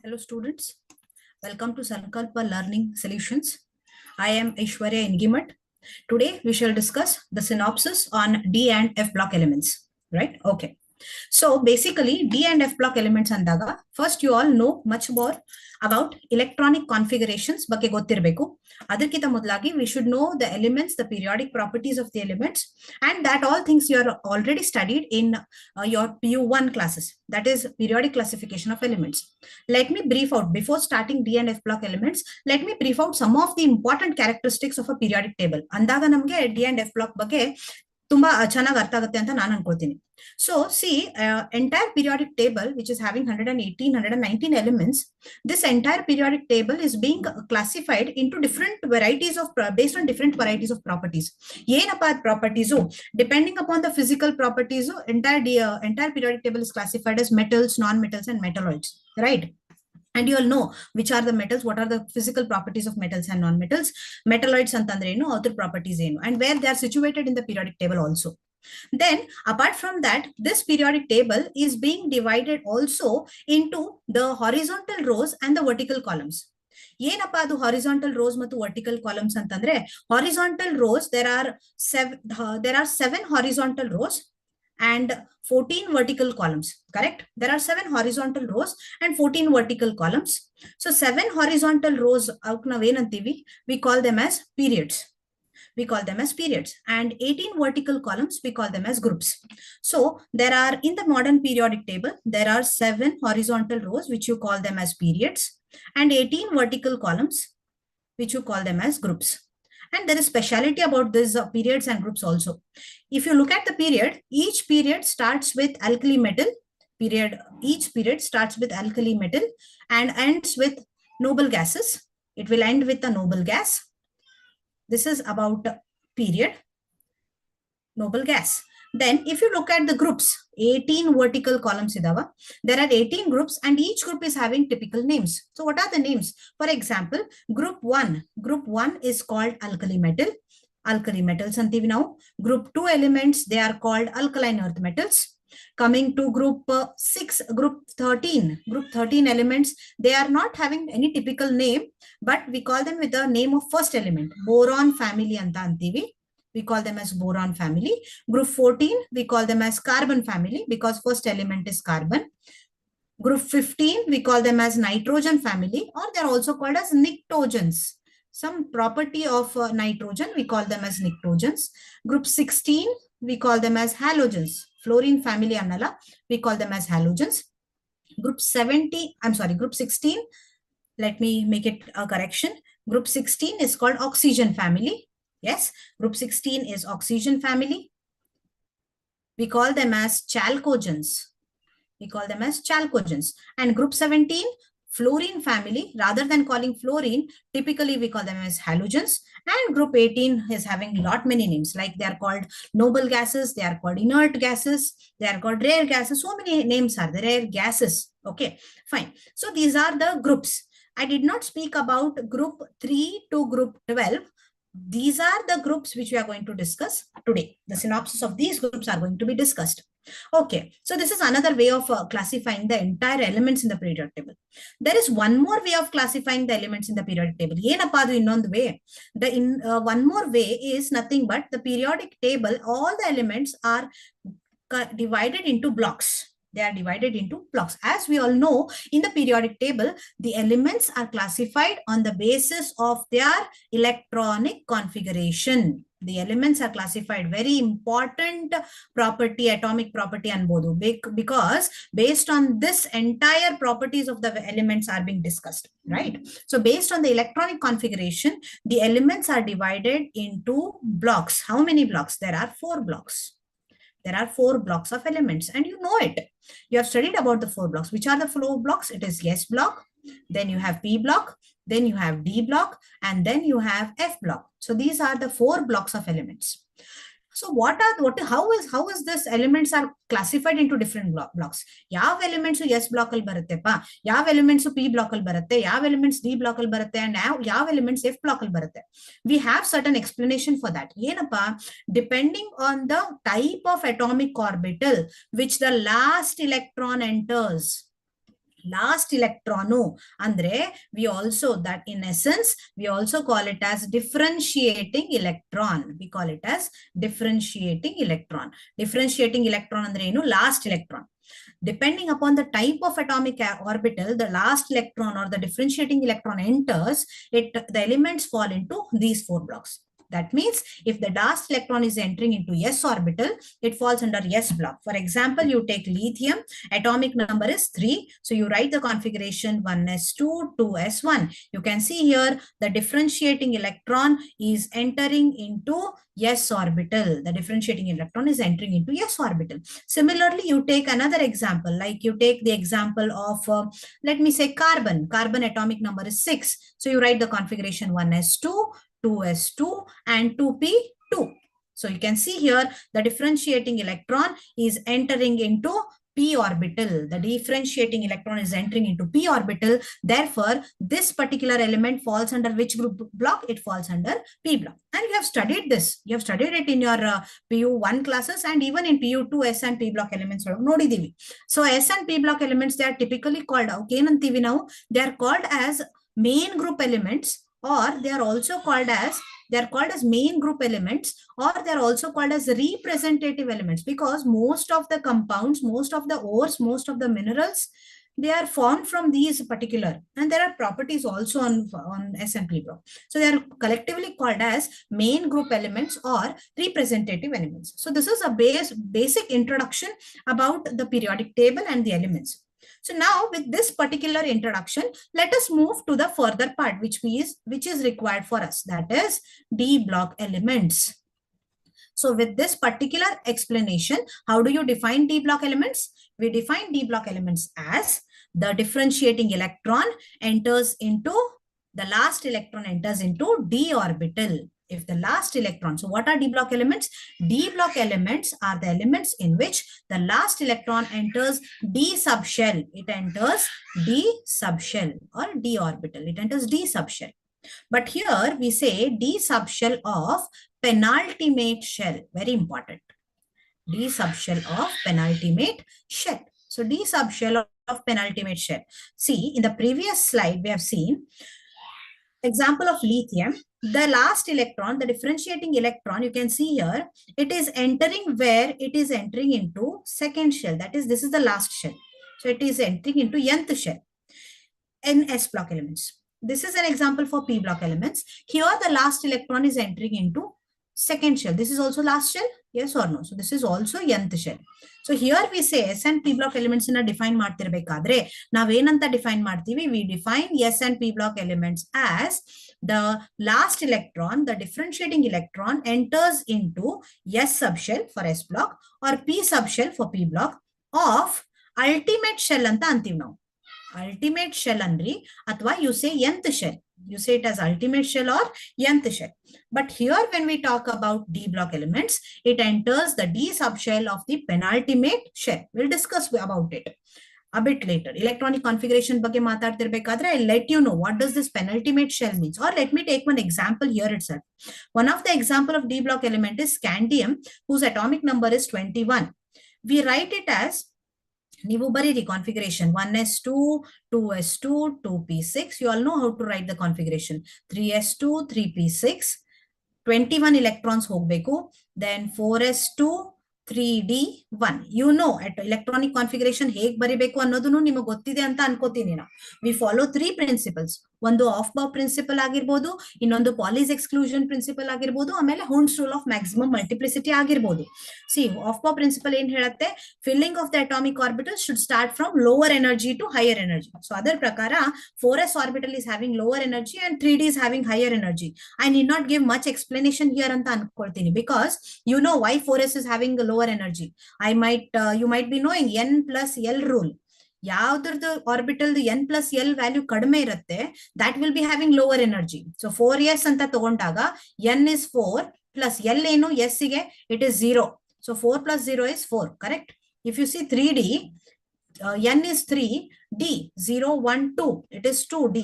Hello students, welcome to Sankalp Learning Solutions. I am Aishwarya Ingimat. Today we shall discuss the synopsis on D and F block elements, right? Okay. So basically D and F block elements andaga, first you all know much more about electronic configurations ಬಗ್ಗೆ ಗೊತ್ತಿರಬೇಕು. ಅದಕ್ಕಿಂತ ಮೊದಲಾಗಿ we should know the elements, the periodic properties of the elements, and that all things you are already studied in your PU1 classes, that is periodic classification of elements. Let me brief out, before starting D and F block elements, let me brief out some of the important characteristics of a periodic table. ಅಂದಾಗ ನಮಗೆ D and F block ಬಗ್ಗೆ ತುಂಬಾ ಚೆನ್ನಾಗಿ ಅರ್ಥ ಆಗುತ್ತೆ ಅಂತ ನಾನು ಅನ್ಕೊಳ್ತೀನಿ. So see, entire periodic table which is having 119 elements, this entire periodic table is being classified into different varieties of based on different varieties of properties. ಏನಪ್ಪಾ properties, depending upon the physical properties, entire periodic table is classified as metals, non-metals and metalloids, right? And you all know which are the metals, what are the physical properties of metals and non-metals, metalloids antandre enu, other properties enu, and where they are situated in the periodic table also. Then apart from that, this periodic table is being divided also into the horizontal rows and the vertical columns. ಏನಪ್ಪಾ ಅದು horizontal rows ಮತ್ತು vertical columns ಅಂತಂದ್ರೆ, horizontal rows there are seven horizontal rows and 14 vertical columns, correct? There are 7 horizontal rows and 14 vertical columns. So 7 horizontal rows we call them as periods. We call them as periods, and 18 vertical columns we call them as groups. So there are, in the modern periodic table, there are 7 horizontal rows which you call them as periods and 18 vertical columns which you call them as groups. And there is speciality about these periods and groups also. If you look at the period, each period starts with alkali metal. Each period starts with alkali metal and ends with noble gases. It will end with a noble gas. This is about period, noble gas. Then if you look at the groups, 18 vertical columns idava. There are 18 groups and each group is having typical names. So what are the names? For example, group 1 is called alkali metal. Alkali metals antivi now. Group 2 elements, they are called alkaline earth metals. Coming to group 13 elements, they are not having any typical name, but we call them with the name of first element, boron family anta antivi. We call them as boron family. Group 14, we call them as carbon family because first element is carbon. Group 15, we call them as nitrogen family, or they're also called as pnictogens. Some property of nitrogen, we call them as pnictogens. Group 16, we call them as halogens. Fluorine family annala, we call them as halogens. Group 16, let me make it a correction. Group 16 is called oxygen family. Yes, group 16 is oxygen family. We call them as chalcogens. And group 17, fluorine family. Rather than calling fluorine, typically we call them as halogens. And group 18 is having many names, like they are called noble gases, they are called inert gases, they are called rare gases. So many names are there, rare gases. Okay, fine. So these are the groups. I did not speak about group 3 to group 12. These are the groups which we are going to discuss today. The synopsis of these groups are going to be discussed. Okay, so this is another way of classifying the entire elements in the periodic table. There is one more way of classifying the elements in the periodic table. One more way is nothing but the periodic table, all the elements are divided into blocks. They are divided into blocks. As we all know, in the periodic table, the elements are classified on the basis of their electronic configuration. The elements are classified, very important property, atomic property and both, because based on this entire properties of the elements are being discussed, right? So based on the electronic configuration, the elements are divided into blocks. How many blocks? There are 4 blocks. There are 4 blocks of elements and you know it. You have studied about the 4 blocks. Which are the 4 blocks? It is S block, then you have P block, then you have D block, and then you have F block. So these are the 4 blocks of elements. So how is this elements are classified into different blocks? Yav elements S block al barutte pa, yav elements P block al barutte, yav elements D block al barutte, and yav elements F block al barutte. We have certain explanation for that. Yenappa, depending on the type of atomic orbital which the last electron enters, last electron andre we also that in essence we also call it as differentiating electron. We call it as differentiating electron. Differentiating electron andre enu last electron. Depending upon the type of atomic orbital the last electron or the differentiating electron enters, the elements fall into these four blocks. That means if the last electron is entering into s orbital, it falls under s block. For example, you take lithium, atomic number is 3. So you write the configuration 1s2, 2s1. You can see here the differentiating electron is entering into s orbital. The differentiating electron is entering into s orbital. Similarly, you take another example, like you take the example of, let me say carbon. Carbon atomic number is 6. So you write the configuration 1s2, 2s2 and 2p2. So you can see here the differentiating electron is entering into p orbital. The differentiating electron is entering into p orbital. Therefore, this particular element falls under which group block? It falls under p block. And you have studied this. You have studied it in your PU1 classes and even in PU2 S and P block elements. So S and P block elements, they are typically called, they are called as main group elements, or they are also called as main group elements, or they are also called as representative elements, because most of the compounds, most of the ores, most of the minerals, they are formed from these particular, and there are properties also on S and P block. So they are collectively called as main group elements or representative elements. So this is a basic introduction about the periodic table and the elements. So now with this particular introduction, let us move to the further part, which is required for us, that is D block elements. So with this particular explanation, how do you define D block elements? We define D block elements as the differentiating electron enters into, the last electron enters into D orbital. If the last electron, so what are D block elements? D block elements are the elements in which the last electron enters D subshell. It enters D subshell or D orbital. It enters D subshell. But here we say D subshell of penultimate shell. Very important. D subshell of penultimate shell. So D subshell of penultimate shell. See, in the previous slide, we have seen example of lithium. The last electron, the differentiating electron, you can see here, it is entering where? It is entering into second shell. That is, this is the last shell. So it is entering into nth shell in S block elements. This is an example for P block elements. Here the last electron is entering into second shell. This is also last shell, yes or no? So this is also nth shell. So here we say S and P block elements in a define ಮಾಡ್ತಿರ್ಬೇಕಾದ್ರೆ ನಾವೇನಂತ define ಮಾಡ್ತೀವಿ? We define S and P block elements as the last electron, the differentiating electron enters into S subshell for S block or P subshell for P block of ultimate shell ಅಂತ ಅಂತೀವಿ ನಾವು. Ultimate shell andri, athwa you say nth shell. You say it as ultimate shell or nth shell. But here when we talk about D block elements, it enters the D subshell of the penultimate shell. We'll discuss about it a bit later. Electronic configuration ಬಗ್ಗೆ ಮಾತಾಡ್ತಿರ್ಬೇಕಾದ್ರೆ I'll let you know what does this penultimate shell means. Or let me take one example here itself. One of the example of D block element is scandium, whose atomic number is 21. We write it as, ನೀವು ಬರೀರಿ configuration 1s2, 2s2, 2p6. You all know how to write the configuration. 3s2, 3p6, 21 electrons ಹೋಗಬೇಕು. Then 4s2, 3d1. You know at electronic configuration ಹೇಗೆ ಬರಿಬೇಕು ಅನ್ನೋದನ್ನು ನಿಮಗೆ ಗೊತ್ತಿದೆ ಅಂತ ಅನ್ಕೋತೀನಿ ನಾನು. We follow 3 principles. ಒಂದು ಆಫ್ ಬಾವ್ ಪ್ರಿನ್ಸಿಪಲ್ ಆಗಿರ್ಬೋದು, ಇನ್ನೊಂದು ಪಾಲಿಸ್ ಎಕ್ಸ್ಕ್ಲೂಷನ್ ಪ್ರಿನ್ಸಿಪಲ್ ಆಗಿರ್ಬೋದು, ಆಮೇಲೆ Hund's rule of maximum multiplicity ಆಗಿರ್ಬೋದು. ಸಿ ಆಫ್ ಬಾವ್ ಪ್ರಿನ್ಸಿಪಲ್ ಏನ್ ಹೇಳುತ್ತೆ? Filling of the atomic orbital should start from lower energy to higher energy. So ಅದರ ಪ್ರಕಾರ 4s orbital is having lower energy and 3d is having higher energy. I need not give much explanation here ಅಂತ ಅನ್ಕೊಳ್ತೀನಿ, because you know why 4s is having a lower energy. You might be knowing n plus l rule. ಯಾವ್ದ್ರದ್ದು orbital n plus l value ಕಡಿಮೆ ಇರುತ್ತೆ, that will be having lower energy. So 4s ಅಂತ ತಗೊಂಡಾಗ n is 4 plus l ಏನು s ಗೆ it is 0. So 4 plus 0 is 4, correct? If you see 3d, n is 3, d 0, 1, 2, it is 2d.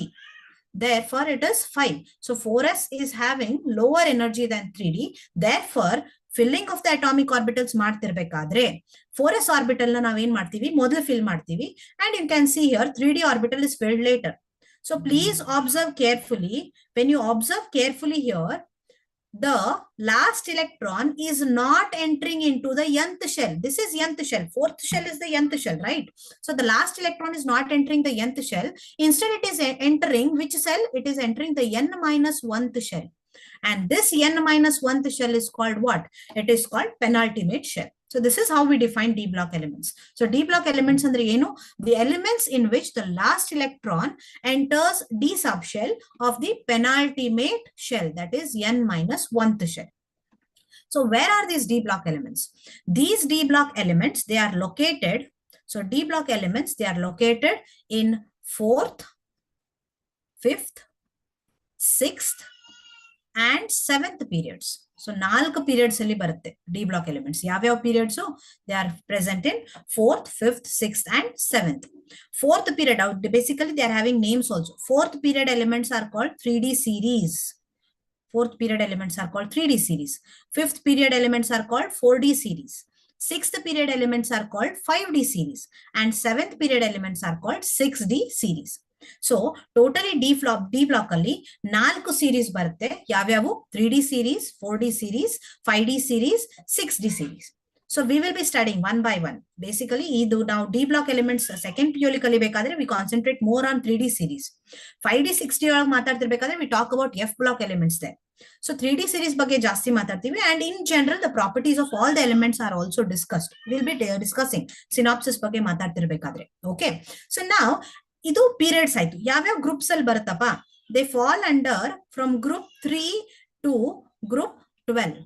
Therefore it is 5. So 4s is having lower energy than 3d. Therefore filling of the atomic orbitals ಮಾಡ್ತಿರ್ಬೇಕಾದ್ರೆ 4s orbital ನ ನಾವೇನ್ ಮಾಡ್ತೀವಿ ಮೊದಲು fill ಮಾಡ್ತೀವಿ and you can see here 3d orbital is filled later. So please observe carefully. When you observe carefully here, the last electron is not entering into the nth shell. This is nth shell. Fourth shell is the nth shell, right? So the last electron is not entering the nth shell. Instead, it is entering which cell? It is entering the n minus 1th shell. And this n minus 1th shell is called what? It is called penultimate shell. So this is how we define d block elements. So d block elements andre enu? The elements in which the last electron enters d subshell of the penultimate shell, that is n minus 1th shell. So where are these d block elements? These d block elements, they are located. So d block elements, they are located in 4th, 5th, 6th and 7th periods. So 4 periods ಅಲ್ಲಿ ಬರುತ್ತೆ d block elements. ಯಾವ್ಯಾವ periods? They are present in 4th, 5th, 6th and 7th. 4th period, basically they are having names also. 4th period elements are called 3d series. 4th period elements are called 3d series. 5th period elements are called 4d series. 6th period elements are called 5d series and 7th period elements are called 6d series. So totally d block ಅಲ್ಲಿ 4 series ಬರುತ್ತೆ. ಯಾವ್ಯಾವು? 3d series, 4d series, 5d series, 6d series. So we will be studying one by one. Basically, now d block elements second PU ಕಲಿಬೇಕಾದ್ರೆ we concentrate more on 3d series. 5d 6d ಒಳಗೆ ಮಾತಾಡ್ತಿರ್ಬೇಕಾದ್ರೆ we talk about f block elements there. So 3d series ಬಗ್ಗೆ ಜಾಸ್ತಿ ಮಾತಾಡ್ತೀವಿ and in general the properties of all the elements are also discussed. We'll be discussing synopsis ಬಗ್ಗೆ ಮಾತಾಡ್ತಿರ್ಬೇಕಾದ್ರೆ. Okay. So now ಇದು periods ಆಯ್ತು. ಯಾವ್ಯಾವ groups ಅಲ್ಲಿ ಬರುತ್ತಪ್ಪ? They fall under from group 3 to group 12.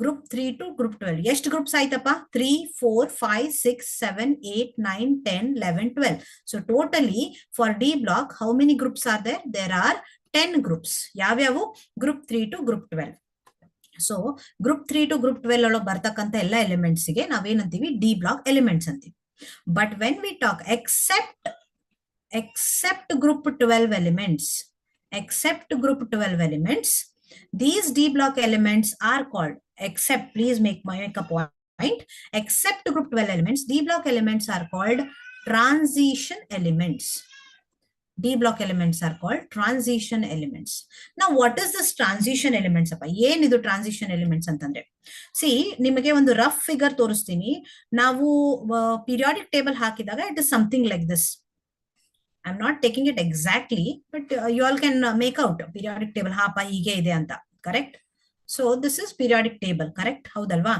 Group 3 to group 12. ಎಷ್ಟು groups ಆಯ್ತಪ್ಪ? 3, 4, 5, 6, 7, 8, 9, 10, 11, 12. So totally for D block, how many groups are there? There are 10 groups. ಯಾವ್ಯಾವು? Group 3 to group 12. So group 3 to group 12 ಒಳಗೆ ಬರ್ತಕ್ಕಂಥ ಎಲ್ಲ elements ಗೆ ನಾವೇನಂತೀವಿ? D block elements ಅಂತೀವಿ. But when we talk except group 12 elements, these D block elements are called, except, please make a point, except group 12 elements, D block elements are called transition elements. D block elements are called transition elements. Now what is this transition elements appa? ಏನಿದು transition elements ಅಂತಂದ್ರೆ? See, ನಿಮಗೆ ಒಂದು rough figure ತೋರಿಸ್ತೀನಿ. ನಾವು periodic table ಹಾಕಿದಾಗ it is something like this. I'm not taking it exactly, but you all can make out periodic table. Hapa hige ide anta, correct? So this is periodic table, correct? Haudalva?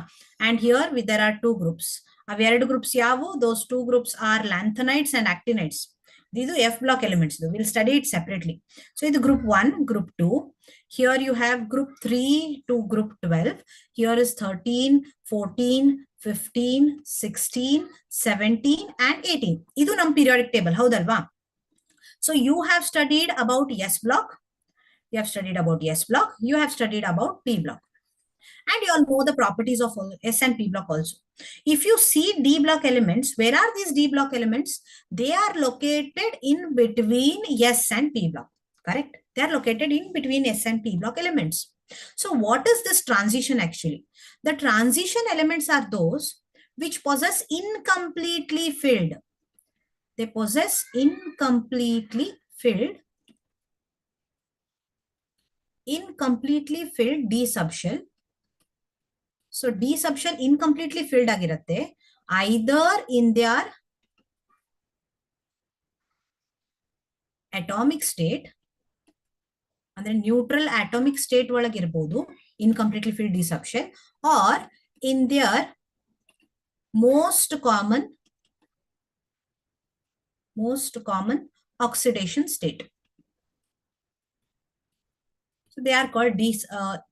And here there are two groups. Average groups yavu? Those two groups are lanthanides and actinides. These are F block elements. We'll study it separately. So in the group 1, group 2. Here you have group 3 to group 12. Here is 13, 14, 15, 16, 17 and 18. Idu nam periodic table. Haudalva? So you have studied about S block. You have studied about S block. You have studied about P block. And you all know the properties of S and P block also. If you see D block elements, where are these D block elements? They are located in between S and P block. Correct? They are located in between S and P block elements. So what is this transition actually? The transition elements are those which possess incompletely filled. They possess incompletely filled D subshell. So D subshell incompletely filled ಆಗಿರುತ್ತೆ either in their atomic state, ಅಂದ್ರೆ neutral atomic state ಒಳಗಿರಬಹುದು incompletely filled D subshell, or in their most common oxidation state. So they are called these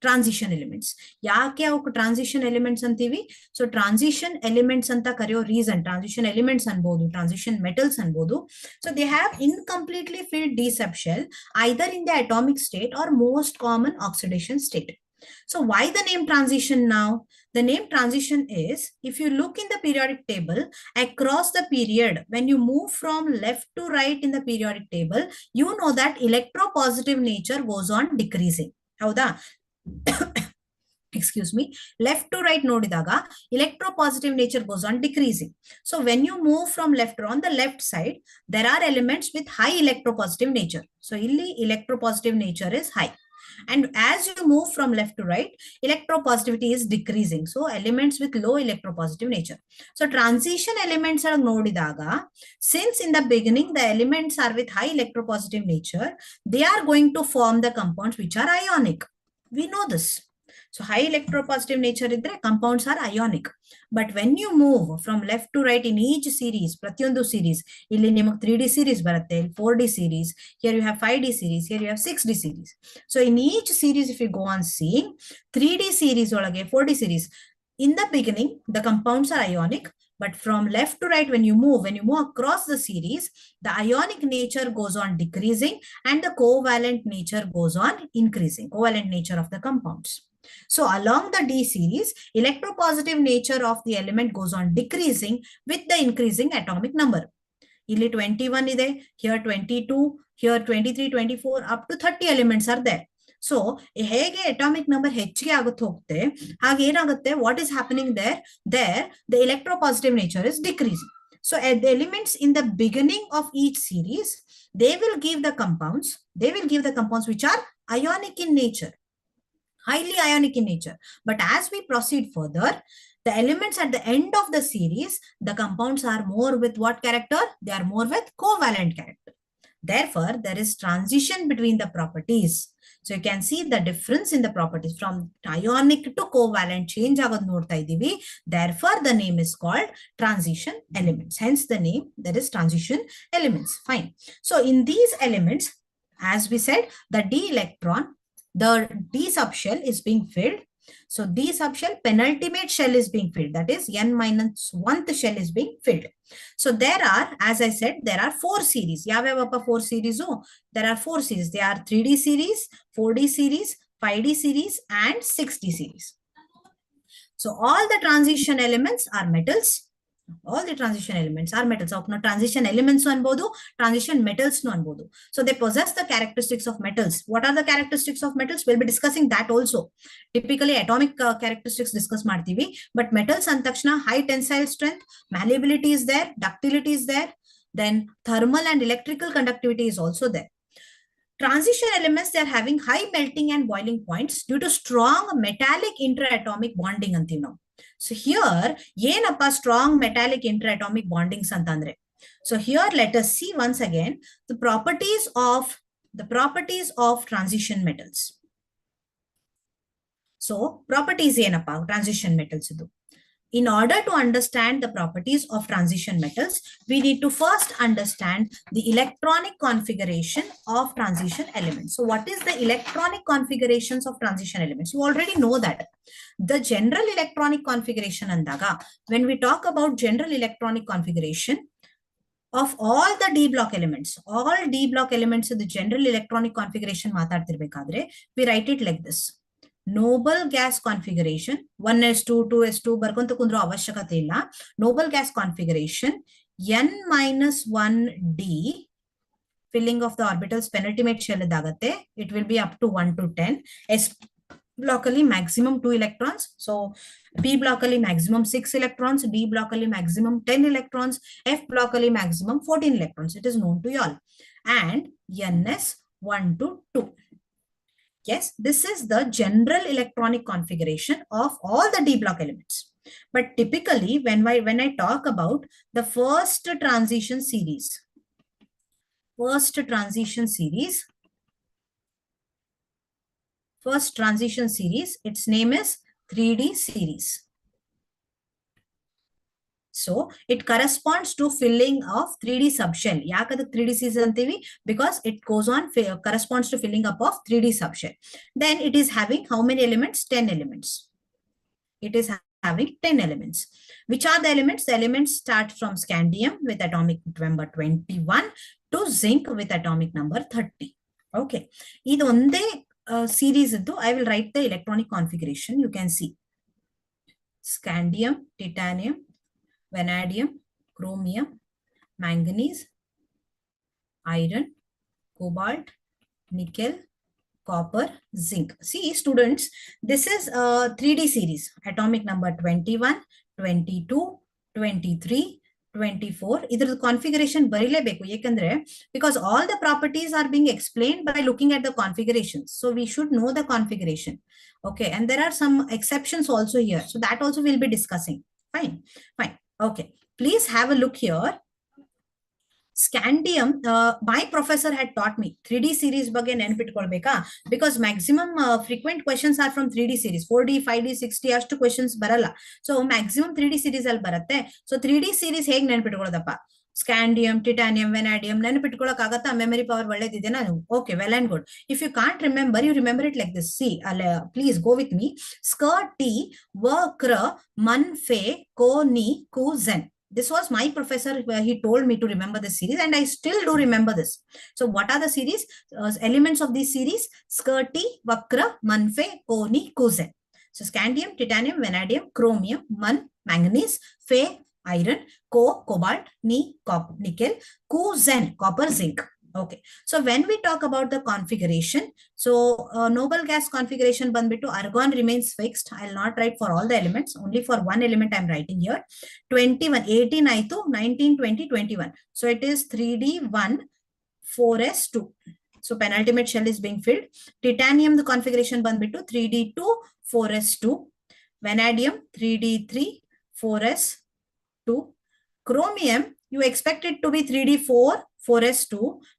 transition elements. ಯಾಕೆ ಅವಕ್ಕೆ transition elements ಅಂತೀವಿ? So transition elements ಅಂತ ಕರೆಯೋ reason, transition elements ಅನ್ಬೋದು, transition metals ಅನ್ಬೋದು. So they have incompletely filled D subshell either in the atomic state or most common oxidation state. So why the name transition now? The name transition is, if you look in the periodic table, across the period, when you move from left to right in the periodic table, you know that electropositive nature goes on decreasing. Howda? excuse me, left to right nodidaga electropositive nature goes on decreasing. So when you move from left or on the left side, there are elements with high electropositive nature. So illi electropositive nature is high, and as you move from left to right, electropositivity is decreasing. So elements with low electropositive nature. So transition elements are nodidaga, since in the beginning the elements are with high electropositive nature, they are going to form the compounds which are ionic. We know this. So high electropositive nature idre compounds are ionic. But when you move from left to right in each series, pratyondu series, illi nimak 3D series baratte, 4D series, here you have 5D series, here you have 6D series. So in each series, if you go on seeing 3D series olage, 4D series, in the beginning, the compounds are ionic, but from left to right, when you move across the series, the ionic nature goes on decreasing and the covalent nature goes on increasing, covalent nature of the compounds. So along the D series, electropositive nature of the element goes on decreasing with the increasing atomic number. Illi 21 ide, here 22, here 23, 24, up to 30 elements are there. So hege atomic number ಹೆಚ್ಚಿಗೆ ಆಗುತ್ತೆ ಹೋಗುತ್ತೆ, ಹಾಗೆ ಏನಾಗುತ್ತೆ, what is happening there? There the electropositive nature is decreasing. So at the elements in the beginning of each series, they will give the compounds which are ionic in nature, highly ionic in nature. But as we proceed further, the elements at the end of the series, the compounds are more with what character? They are more with covalent character. Therefore, there is transition between the properties. So you can see the difference in the properties from ionic to covalent change agad nodta idivi. Therefore, the name is called transition elements. Hence the name, that is transition elements. Fine. So in these elements, as we said, the d electron, the d subshell is being filled. So d subshell penultimate shell is being filled, that is n-1th shell is being filled. So there are, as I said, there are 4 series. Yavavapa 4 series? Oh, there are 4 series. They are 3D series, 4D series, 5D series, and 6D series. So all the transition elements are metals. All the transition elements are metals. So transition elements anbodu, transition metals no anbodu. So they possess the characteristics of metals. What are the characteristics of metals? We'll be discussing that also. Typically atomic characteristics discuss martivi, but metals antakshna high tensile strength, malleability is there, ductility is there, then thermal and electrical conductivity is also there. Transition elements, they are having high melting and boiling points due to strong metallic interatomic bonding antiv now. So here, yenappa strong metallic interatomic bondings antandre. So here, let us see once again the properties of transition metals. So properties yenappa transition metals idu. In order to understand the properties of transition metals, we need to first understand the electronic configuration of transition elements. So what is the electronic configurations of transition elements? You already know that. The general electronic configuration andaga, when we talk about general electronic configuration of all the D block elements, all D block elements of the general electronic configuration ಮಾತಾಡ್ತಿರ್ಬೇಕಾದ್ರೆ, we write it like this. Noble gas configuration 1s2 2s2 ಬರ್ಕೊಂತ ಕುಂದ್ರೋ ಅವಶ್ಯಕತೆ ಇಲ್ಲ. Noble gas configuration n-1d filling of the orbitals penultimate shell ಇದಾಗತ್ತೆ. It will be up to 1 to 10. S blockally maximum 2 electrons. So P blockally maximum 6 electrons, D blockally maximum 10 electrons, F blockally maximum 14 electrons. It is known to you all. And ns 1 to 2. Yes, this is the general electronic configuration of all the D block elements. But typically, when I talk about the first transition series, its name is 3D series. So it corresponds to filling of 3D subshell. Yakada 3D series antivi, because it goes on corresponds to filling up of 3D subshell. Then it is having how many elements? 10 elements. It is having 10 elements. Which are the elements? The elements start from scandium with atomic number 21 to zinc with atomic number 30. Okay. Idu onde series iddu. I will write the electronic configuration. You can see scandium, titanium, vanadium, chromium, manganese, iron, cobalt, nickel, copper, zinc. See, students, this is a 3D series. Atomic number 21, 22, 23, 24. Either the configuration because all the properties are being explained by looking at the configurations. So we should know the configuration. Okay, and there are some exceptions also here. So that also we'll be discussing. Fine, fine. Okay, please have a look here. Scandium, my professor had taught me 3D series ಬಗ್ಗೆ ನೆನಪಿಟ್ಕೊಳ್ಬೇಕಾ because maximum frequent questions are from 3D series 4D 5D 6D ಅಷ್ಟು questions ಬರಲ್ಲ so maximum 3D series ಅಲ್ಲಿ ಬರುತ್ತೆ so 3D series ಹೇಗೆ ನೆನಪಿಟ್ಕೊಳ್ಳೋದಪ್ಪ scandium titanium vanadium ನೆನಪಿಟ್ಕೊಳ್ಳೋಕೆ ಆಗತ್ತಾ memory power ಒಳ್ಳೇದಿದೆನಾ okay well and good if you can't remember you remember it like this see ಅಲ್ಲ please go with me skirt ಟಿ ವಕ್ರ ಮನ್ ಫೆ ಕೋ ನಿ ಕು ಝೆನ್. This was my professor. He told me to remember this series and I still do remember this. So what are the series? Elements of this series? Skirti, Vakra, Manfe, Koni, Kuzen. So scandium, titanium, vanadium, chromium, Man, manganese, Fe, iron, Co, cobalt, Ni, copper, nickel, Kuzen, copper, zinc. Okay, so when we talk about the configuration, so noble gas configuration banbitu argon remains fixed. I'll not write for all the elements, only for one element I'm writing here. 21 18 aitu 19 20 21, so it is 3d1 4s2. So penultimate shell is being filled. Titanium, the configuration banbitu 3d2 4s2. Vanadium 3d3 4s2. Chromium, you expect it to be 3d4 4s2,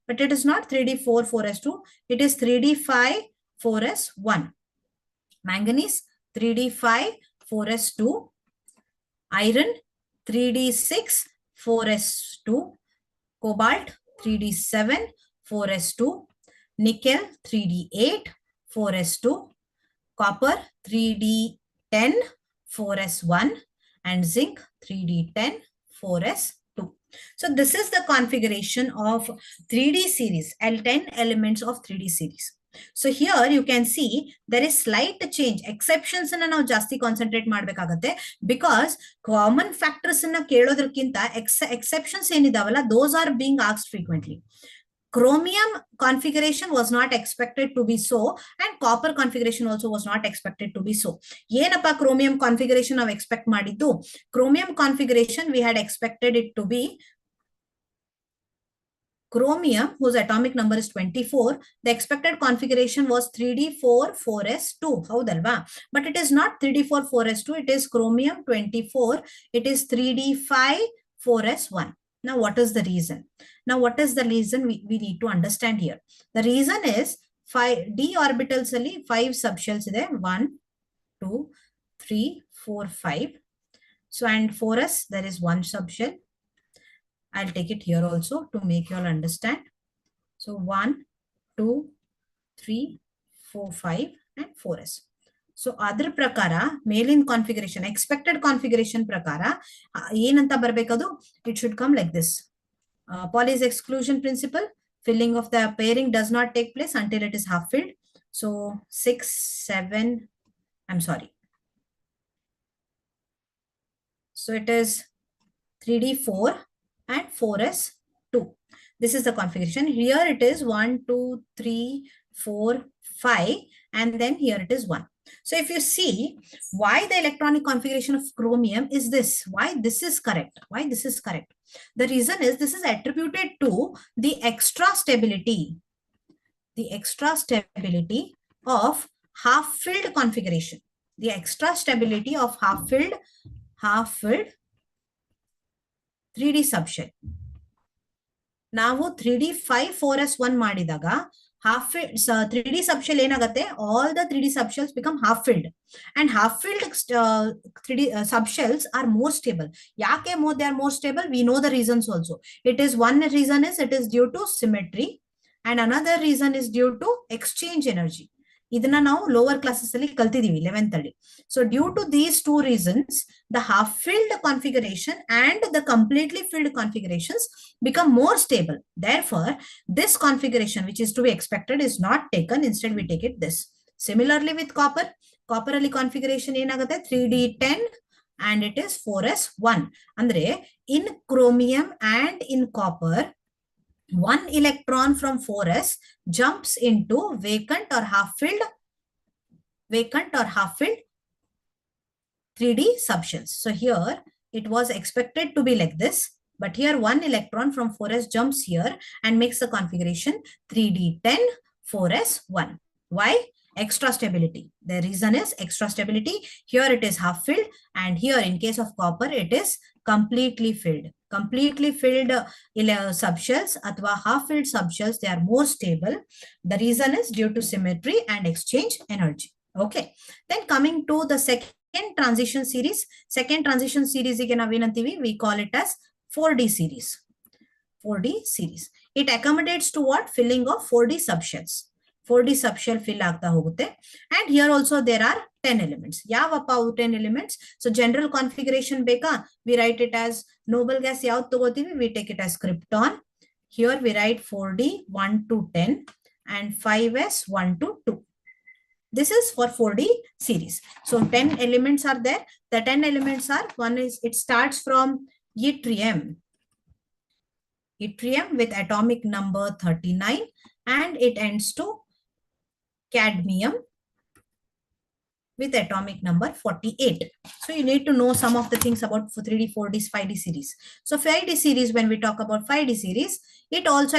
but it is not 3d4 4s2, it is 3d5 4s1. Manganese 3d5 4s2. Iron 3d6 4s2. Cobalt 3d7 4s2. Nickel 3d8 4s2. Copper 3d10 4s1 and zinc 3d10 4s2. So this is the configuration of 3D series, L10 elements of 3D series. So here you can see there is slight change. Exceptions na ನಾವು ಜಾಸ್ತಿ concentrate ಮಾಡಬೇಕಾಗುತ್ತೆ because common factors na ಕೇಳೋದಕ್ಕಿಂತ exceptions ಏನಿದಾವಲ್ಲ those are being asked frequently. Chromium configuration was not expected to be so, and copper configuration also was not expected to be so. Yenappa chromium configuration ನಾವು expect ಮಾಡಿದ್ದು? Chromium configuration we had expected it to be chromium, whose atomic number is 24. The expected configuration was 3d4 4s2. Haudalva? But it is not 3d4 4s2. It is chromium 24. It is 3d5 4s1. Now, what is the reason? Now, what is the reason we need to understand here? The reason is 5 d orbitals ali 5 subshells ide 1 2 3 4 5. So and 4s there is one subshell. I'll take it here also to make you all understand. So 1 2 3 4 5 and 4s. So adar prakara ಮೇಲಿನ configuration expected configuration prakara ಏನಂತ ಬರಬೇಕದು it should come like this. Pauli's exclusion principle, filling of the pairing does not take place until it is half filled. So 6 7, I'm sorry, so it is 3d4 and 4s2. This is the configuration. Here it is 1 2 3 4 5 and then here it is 1. So if you see why the electronic configuration of chromium is this, why this is correct, why this is correct. The reason is this is attributed to the extra stability of half-filled configuration. The extra stability of half-filled 3D subshell. ನಾವು 3d5 4s1 ಮಾಡಿದಾಗ half filled 3D subshell ಏನಾಗುತ್ತೆ, all the 3D subshells become half filled and half filled 3D subshells are more stable. ಯಾಕೆ they are more stable? We know the reasons also. It is one reason is it is due to symmetry and another reason is due to exchange energy. ಇದನ್ನ ನಾವು lower classes ಅಲ್ಲಿ ಕಲ್ತಿದೀವಿ 11th ಅಲ್ಲಿ. So due to these two reasons, the half filled configuration and the completely filled configurations become more stable. Therefore, this configuration which is to be expected is not taken. Instead, we take it this. Similarly with copper, copper ali configuration ಏನಾಗುತ್ತೆ 3d10 and it is 4s1. ಅಂದ್ರೆ in chromium and in copper, one electron from 4s jumps into vacant or half-filled 3D subshells. So here it was expected to be like this, but here one electron from 4s jumps here and makes the configuration 3D10 4s1. Why? Extra stability. The reason is extra stability. Here it is half filled, and here in case of copper it is completely filled. Completely filled subshells athwa half filled subshells, they are more stable. The reason is due to symmetry and exchange energy. Okay. Then coming to the second transition series ಗೆ ನಾವೇನಂತೀವಿ, we call it as 4D series. 4D series. It accommodates to what? Filling of 4D subshells. 4D subshell fill ಆಗ್ತಾ ಹೋಗುತ್ತೆ. And here also there are 10 elements. ಯಾವಪ್ಪ ಅವು 10 elements? So general configuration ಬೇಕಾ? We write it as noble gas ಯಾವ್ದು ತಗೋತೀವಿ? We take it as krypton. Here we write 4D 1 to 10 and 5s 1 to 2. This is for 4D series. So 10 elements are there. The 10 elements are, one is, it starts from yttrium with atomic number 39 and it ends to cadmium with atomic number 48. So you need to know some of the things about 3D, 4D, 5D series. So 5D series, when we talk about 5D series, it also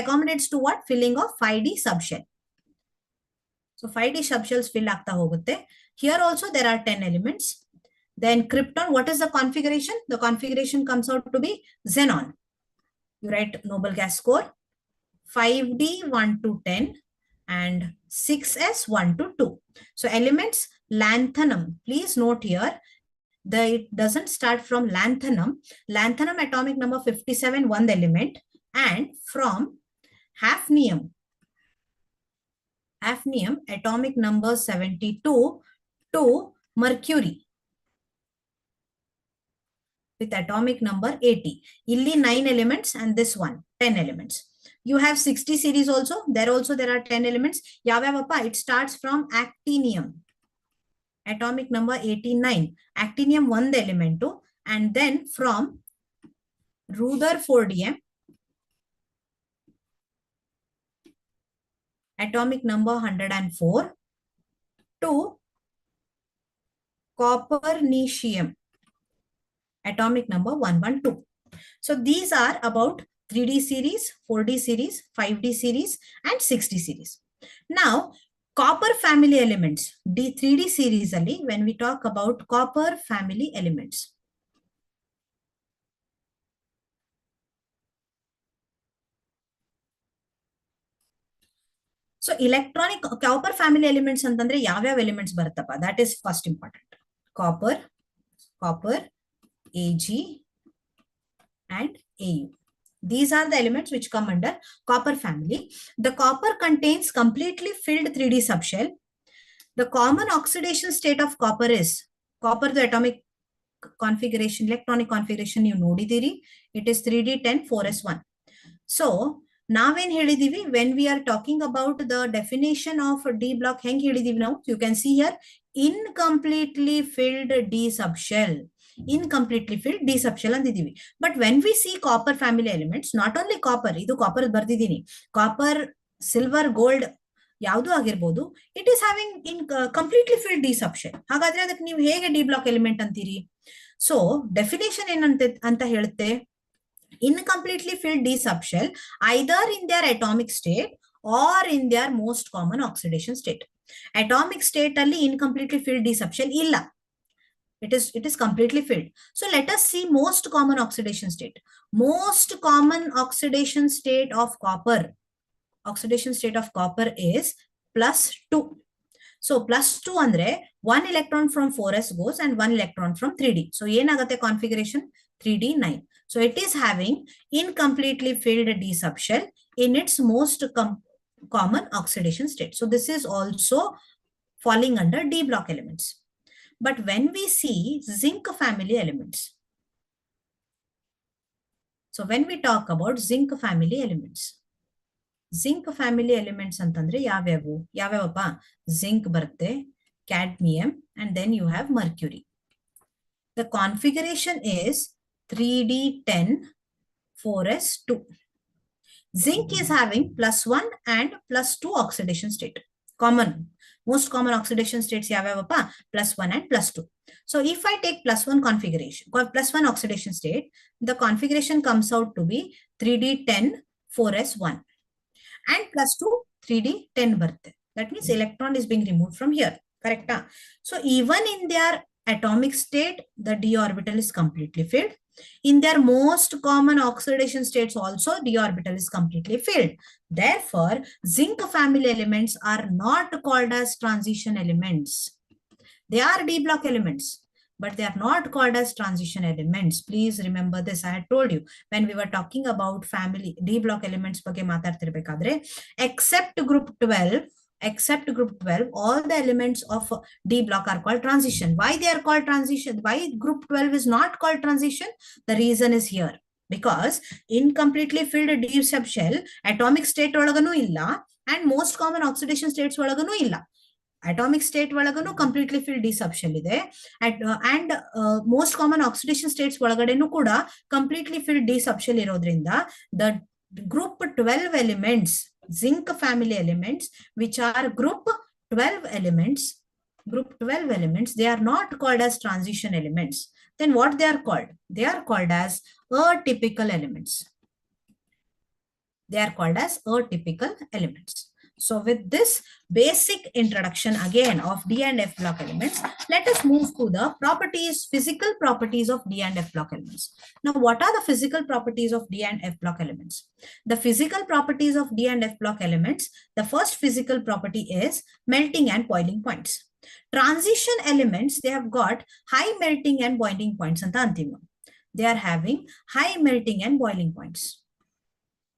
accommodates to what? Filling of 5D subshell. So 5D subshells fill ಆಗ್ತಾ ಹೋಗುತ್ತೆ. Here also there are 10 elements. Then krypton, what is the configuration? The configuration comes out to be xenon. You write noble gas score 5D 1 to 10 and 6s 1 to 2. So elements lanthanum. Please note here, it doesn't start from lanthanum. Lanthanum atomic number 57, one element, and from hafnium atomic number 72 to mercury with atomic number 80. Illi 9 elements and this one 10 elements. You have 60 series also. There are 10 elements. Yavavappa, it starts from actinium. Atomic number 89. Actinium one element too. And then from rutherfordium, atomic number 104 to copernicium, atomic number 112. So these are about 3D series, 4D series, 5D series, and 6D series. Now, copper family elements, 3D series ali, when we talk about copper family elements. So electronic copper family elements ಅಂತಂದ್ರೆ ಯಾವ್ಯಾವ elements ಬರುತ್ತಪ್ಪ? That is first important. Copper, Ag, and Au. These are the elements which come under copper family. The copper contains completely filled 3D subshell. The common oxidation state of copper is, copper the atomic configuration, electronic configuration you nodidiri, it is 3D10 4s1. So ನಾವೇನ್ ಹೇಳಿದೀವಿ, when we are talking about the definition of D block, ಹೆಂಗ್ ಹೇಳಿದೀವಿ ನಾವು? You can see here, incompletely filled D subshell. Incompletely filled D subshell ಅಂದಿದೀವಿ. But when we see copper family elements, not only copper, ಇದು copper ಬರ್ದಿದ್ದೀನಿ, copper, silver, gold ಯಾವುದು ಆಗಿರ್ಬೋದು, it is having in completely filled D subshell. ಹಾಗಾದ್ರೆ ಅದಕ್ಕೆ ನೀವು ಹೇಗೆ D block element ಅಂತೀರಿ? So definition ಏನಂತ ಹೇಳುತ್ತೆ, incompletely filled D subshell either in their atomic state or in their most common oxidation state. Atomic state alli incompletely filled D subshell illa. It is completely filled. So let us see most common oxidation state. Most common oxidation state of copper is +2. So +2 andre 1 electron from 4s goes and 1 electron from 3D. So yenagate configuration 3D9. So it is having incompletely filled D subshell in its most common oxidation state. So this is also falling under D block elements. But when we see zinc family elements, so when we talk about zinc family elements ಅಂತಂದ್ರೆ ಯಾವ್ಯಾವಪ್ಪ? zinc ಬರುತ್ತೆ, cadmium, and then you have mercury. The configuration is 3D10 4s2. Zinc is having +1 and +2 oxidation state. Common. Most common oxidation states yavavappa +1 and +2. So if I take +1 configuration, +1 oxidation state, the configuration comes out to be 3D10 4s1 and +2 3D10 birth. That means electron is being removed from here. Correct? So even in their atomic state, the d orbital is completely filled. In their most common oxidation states also, d orbital is completely filled. Therefore, zinc family elements are not called as transition elements. They are d block elements, but they are not called as transition elements. Please remember this. I had told you when we were talking about family d block elements ಬಗ್ಗೆ ಮಾತಾಡ್ತಿರ್ಬೇಕಾದ್ರೆ except group 12, all the elements of D block are called transition. Why they are called transition? Why group 12 is not called transition? The reason is here. Because incompletely filled D subshell, atomic state ಒಳಗನು ಇಲ್ಲ and most common oxidation states ಒಳಗನು ಇಲ್ಲ. Atomic state ಒಳಗನು completely filled D subshell ಇದೆ and most common oxidation states ಒಳಗಡೆನೂ ಕೂಡ completely filled D subshell ಇರೋದ್ರಿಂದ the group 12 elements, zinc family elements, which are group 12 elements, they are not called as transition elements. Then what they are called? They are called as atypical elements. They are called as atypical elements. So with this basic introduction again of D and F block elements, let us move to the properties, physical properties of D and F block elements. Now, what are the physical properties of D and F block elements? The physical properties of D and F block elements, the first physical property is melting and boiling points. Transition elements, they have got high melting and boiling points. They are having high melting and boiling points.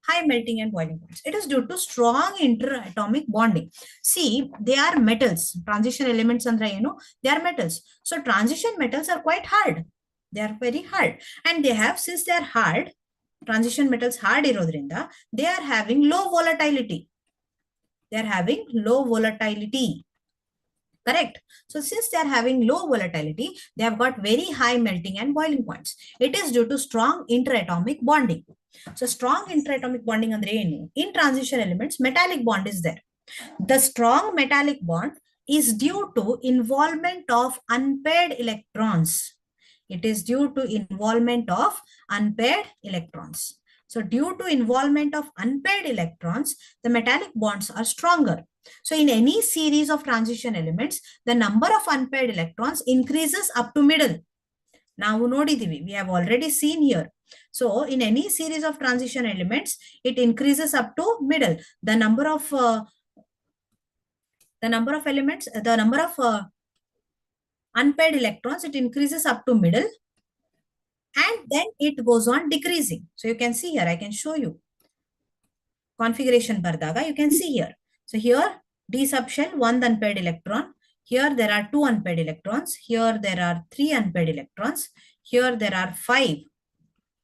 High melting and boiling points. It is due to strong interatomic bonding. See, they are metals. Transition elements, they are metals. So transition metals are quite hard. They are very hard. And they have, since they are hard, transition metals hard irodrinda, they are having low volatility. They are having low volatility. Correct. So since they are having low volatility, they have got very high melting and boiling points. It is due to strong interatomic bonding. So strong interatomic bonding andre enu? In transition elements, metallic bond is there. The strong metallic bond is due to involvement of unpaired electrons. It is due to involvement of unpaired electrons. So due to involvement of unpaired electrons, the metallic bonds are stronger. So in any series of transition elements, the number of unpaired electrons increases up to middle. Now we have already seen here. So in any series of transition elements, it increases up to middle. The number of unpaired electrons, it increases up to middle, and then it goes on decreasing. So you can see here, I can show you configuration bardaga, you can see here. So here D subshell 1 unpaired electron. Here there are 2 unpaired electrons. Here there are 3 unpaired electrons. Here there are 5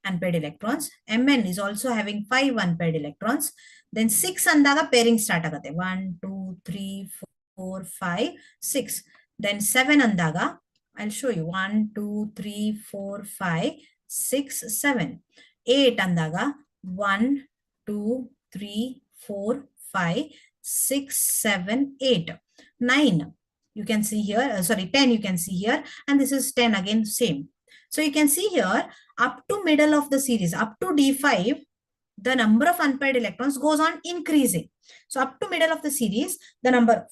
unpaired electrons. Mn is also having 5 unpaired electrons. Then 6 andaga pairing start agate. 1, 2, 3, 4, 5, 6. Then 7 andaga, I'll show you. 1, 2, 3, 4, 5, 6, 7. 8 andaga, 1, 2, 3, 4, 5, 6, 7, 8. 9, you can see here, 10 you can see here, and this is 10 again, same. So you can see here, up to middle of the series, up to D5, the number of unpaired electrons goes on increasing. So up to middle of the series, the number of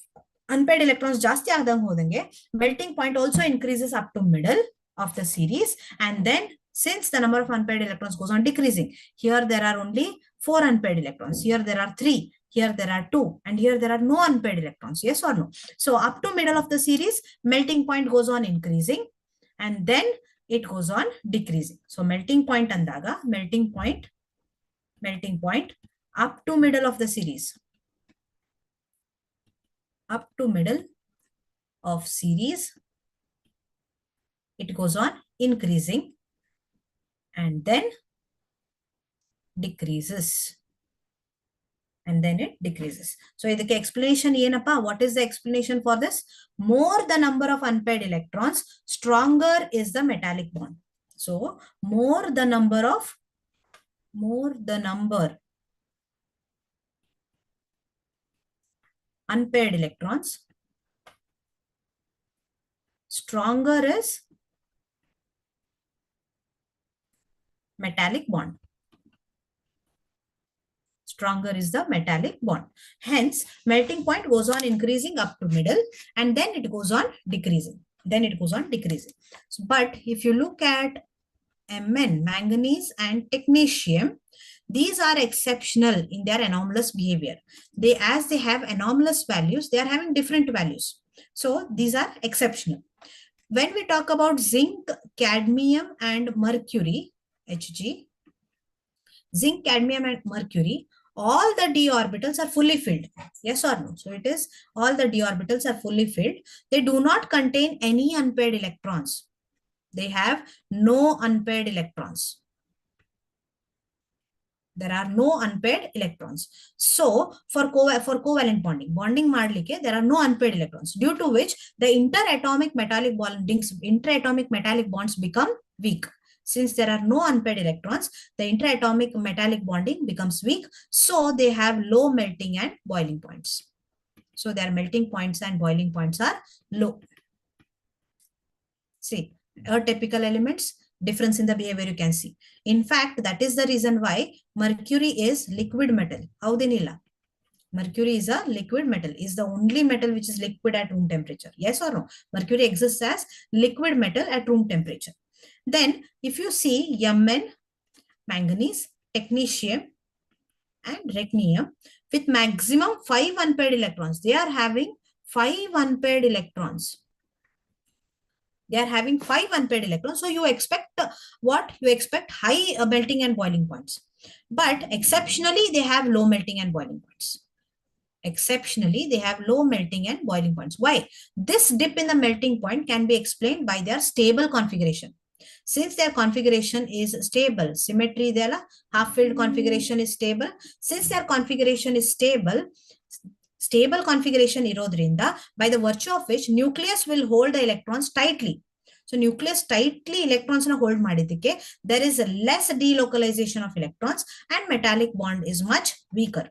unpaired electrons ಜಾಸ್ತಿ ಆದಂಗೆ ಹೋದಂಗೆ melting point also increases up to middle of the series, and then since the number of unpaired electrons goes on decreasing, here there are only 4 unpaired electrons, here there are 3, here there are 2, and here there are no unpaired electrons. Yes or no? So up to middle of the series, melting point goes on increasing, and then it goes on decreasing. So melting point andaga, melting point up to middle of the series. Up to middle of series, it goes on increasing and then decreases. And then it decreases. So the explanation yenappa, what is the explanation for this? More the number of unpaired electrons, stronger is the metallic bond. So more the number unpaired electrons. Stronger is metallic bond. Stronger is the metallic bond. Hence, melting point goes on increasing up to middle, and then it goes on decreasing. So, but if you look at Mn, manganese and technetium, these are exceptional in their anomalous behavior. As they have anomalous values, they are having different values. So these are exceptional. When we talk about zinc, cadmium and mercury, Hg, zinc, cadmium and mercury, all the d orbitals are fully filled. Yes or no? So it is all the d orbitals are fully filled. They do not contain any unpaired electrons. They have no unpaired electrons. There are no unpaired electrons. So for covalent bonding madlike, there are no unpaired electrons, due to which the interatomic metallic bonds become weak. Since there are no unpaired electrons, the interatomic metallic bonding becomes weak. So they have low melting and boiling points. So their melting points and boiling points are low. See, atypical elements, difference in the behavior you can see. In fact, that is the reason why mercury is liquid metal. How they nila? Mercury is a liquid metal, is the only metal which is liquid at room temperature. Yes or no? Mercury exists as liquid metal at room temperature. Then if you see Mn, manganese, technetium and rhenium with maximum 5 unpaired electrons. They are having 5 unpaired electrons. They are having 5 unpaired electrons. So you expect what? You expect high melting and boiling points. But exceptionally, they have low melting and boiling points. Exceptionally, they have low melting and boiling points. Why? This dip in the melting point can be explained by their stable configuration. Since their configuration is stable, symmetry, their half-filled configuration is stable. Since their configuration is stable configuration irodrinda, by the virtue of which nucleus will hold the electrons tightly. So nucleus tightly electrons na hold madidike, there is less delocalization of electrons and metallic bond is much weaker.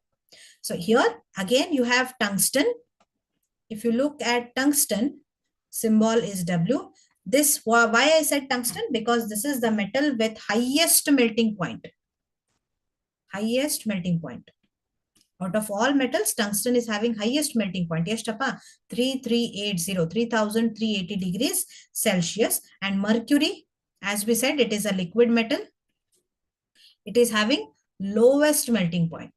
So here again you have tungsten. If you look at tungsten, symbol is W. This, why I said tungsten? Because this is the metal with highest melting point. Highest melting point. Out of all metals, tungsten is having highest melting point. Yes, Tapa, 3380 degrees Celsius. And mercury, as we said, it is a liquid metal. It is having lowest melting point.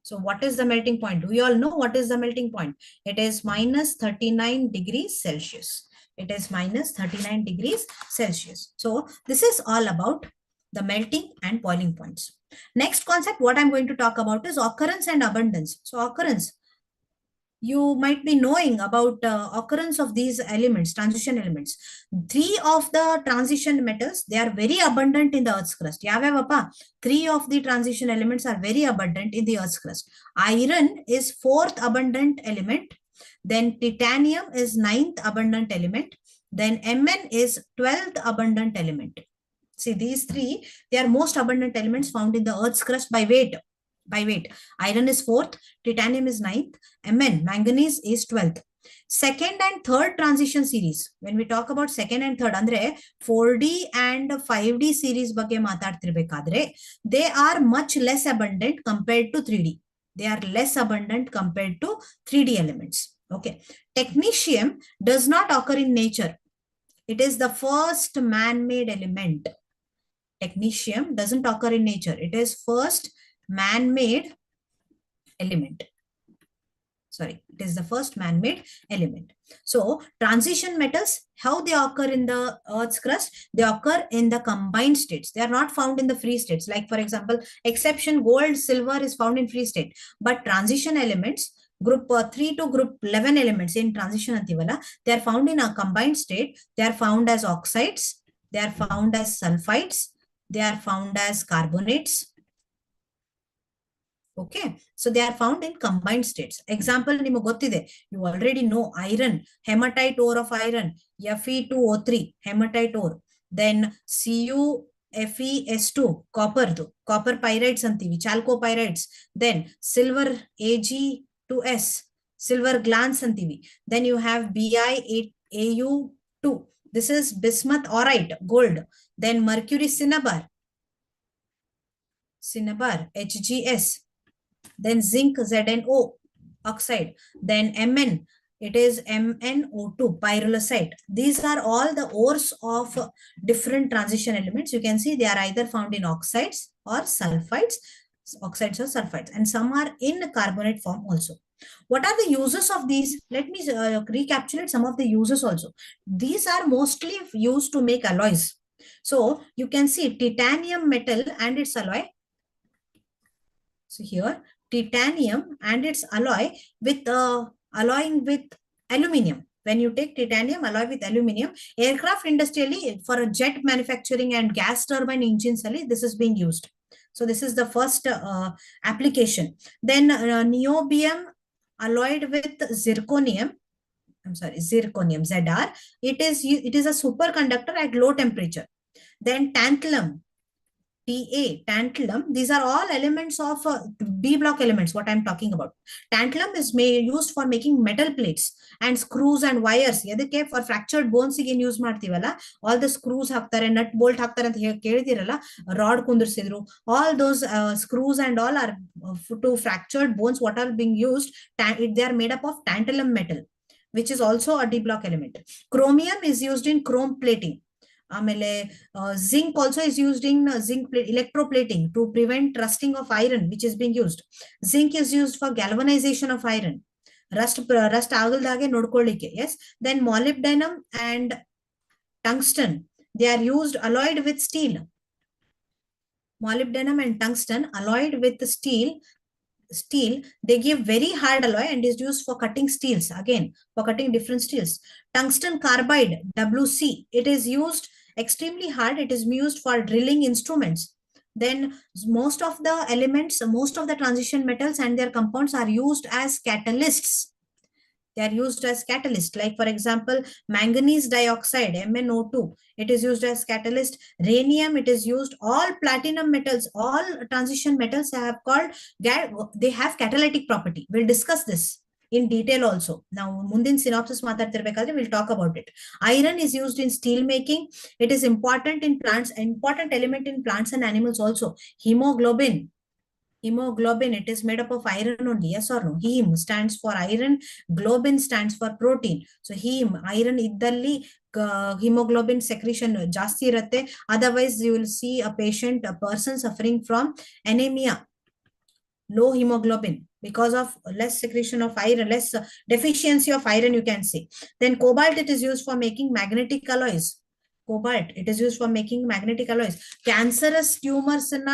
So what is the melting point? Do you all know what is the melting point? It is minus 39 degrees Celsius. It is minus 39 degrees Celsius. So this is all about the melting and boiling points. Next concept, what I'm going to talk about is occurrence and abundance. So occurrence, you might be knowing about occurrence of these elements, transition elements. 3 of the transition metals, they are very abundant in the Earth's crust. 3 of the transition elements are very abundant in the Earth's crust. Iron is 4th abundant element. Then titanium is 9th abundant element. Then Mn is 12th abundant element. See, these 3, they are most abundant elements found in the Earth's crust by weight. Iron is 4th, titanium is 9th, Mn, manganese is 12th. Second and third transition series. When we talk about second and third, andre 4D and 5D series ಬಗ್ಗೆ ಮಾತಾಡ್ತಿರ್ಬೇಕಾದ್ರೆ, they are much less abundant compared to 3D. They are less abundant compared to 3D elements. Okay. Technetium does not occur in nature. It is the first man-made element. Technetium doesn't occur in nature. It is first man-made element. Sorry, it is the first man-made element. So transition metals, how they occur in the Earth's crust? They occur in the combined states. They are not found in the free states. Like for example, exception gold, silver is found in free state. But transition elements, group 3 to group 11 elements in transition antivala, they are found in a combined state. They are found as oxides. They are found as sulfides. They are found as carbonates. Okay, so they are found in combined states. Example, you already know iron, hematite ore of iron, Fe2O3, hematite ore. Then CuFeS2, copper pyrites antivi, chalcopyrites. Then silver Ag2S, silver glance antivi. Then you have BiAu2. This is bismuth orite, gold. Then mercury cinnabar, HGS. Then zinc ZNO oxide. Then Mn, it is MnO2 pyrolusite. These are all the ores of different transition elements. You can see they are either found in oxides or sulfides, and some are in carbonate form also. What are the uses of these? Let me recapitulate some of the uses also. These are mostly used to make alloys. So you can see titanium metal and its alloy. So here, titanium and its alloy with alloying with aluminium. When you take titanium alloy with aluminium, aircraft industrially for a jet manufacturing and gas turbine engines, this is being used. So this is the first application. Then niobium alloyed with zirconium. I'm sorry, zirconium, Zr. It is a superconductor at low temperature. Then tantalum, Ta, tantalum, these are all elements of B block elements, what I'm talking about. Tantalum is used for making metal plates and screws and wires. For fractured bones again use ಮಾಡ್ತೀವಲ್ಲ, all the screws ಹಾಕ್ತಾರೆ, nut bolt ಹಾಕ್ತಾರೆ ಅಂತ ಕೇಳಿದಿರಲ್ಲ, rod ಕುಂದಿರ್ಸಿದ್ರು, all those screws and all are to fractured bones. What are being used? They are made up of tantalum metal, which is also a D block element. Chromium is used in chrome plating. Zinc also is used in electroplating to prevent rusting of iron, which is being used. Zinc is used for galvanization of iron. Rust agaldage nodkolike. Yes. Then molybdenum and tungsten, they are used alloyed with steel. Molybdenum and tungsten alloyed with steel, they give very hard alloy and is used for cutting steels, again for cutting different steels. Tungsten carbide, WC, it is used extremely hard. It is used for drilling instruments. Then most of the elements, most of the transition metals and their compounds are used as catalysts. They are used as catalyst. Like for example, manganese dioxide, MnO2, it is used as catalyst. Rhenium, it is used. All platinum metals, all transition metals have they have catalytic property. We'll discuss this in detail also. Now, mundin synopsis matartirbekadre we'll talk about it. Iron is used in steel making. It is important in plants, important element in plants and animals also. Hemoglobin, it is made up of iron only, yes or no? Heme stands for iron, globin stands for protein. So heme, iron iddalli hemoglobin secretion jasti irutte. Otherwise you will see a person suffering from anemia, low hemoglobin, because of less secretion of iron, less deficiency of iron, you can say. Then cobalt, it is used for making magnetic alloys. Cobalt, it is used for making magnetic alloys. Cancerous tumors in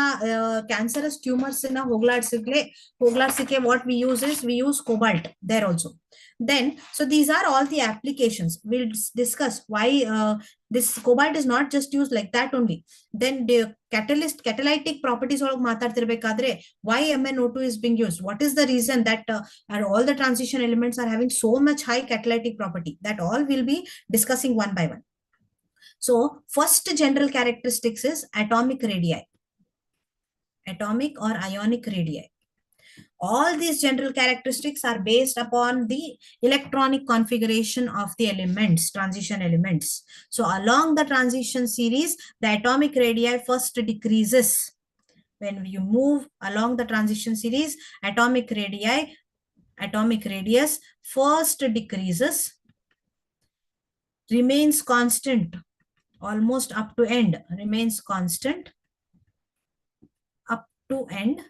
hogladsike, what we use is, we use cobalt there also. Then, so these are all the applications. We'll discuss why this cobalt is not just used like that only. Then the catalytic properties of matartirbekadre, why MnO2 is being used, what is the reason that all the transition elements are having so much high catalytic property, that all we'll be discussing one by one. So first general characteristics is atomic radii, atomic or ionic radii. All these general characteristics are based upon the electronic configuration of the elements, transition elements. So along the transition series, the atomic radii first decreases. When you move along the transition series, atomic radius first decreases, remains constant almost up to end, remains constant up to end,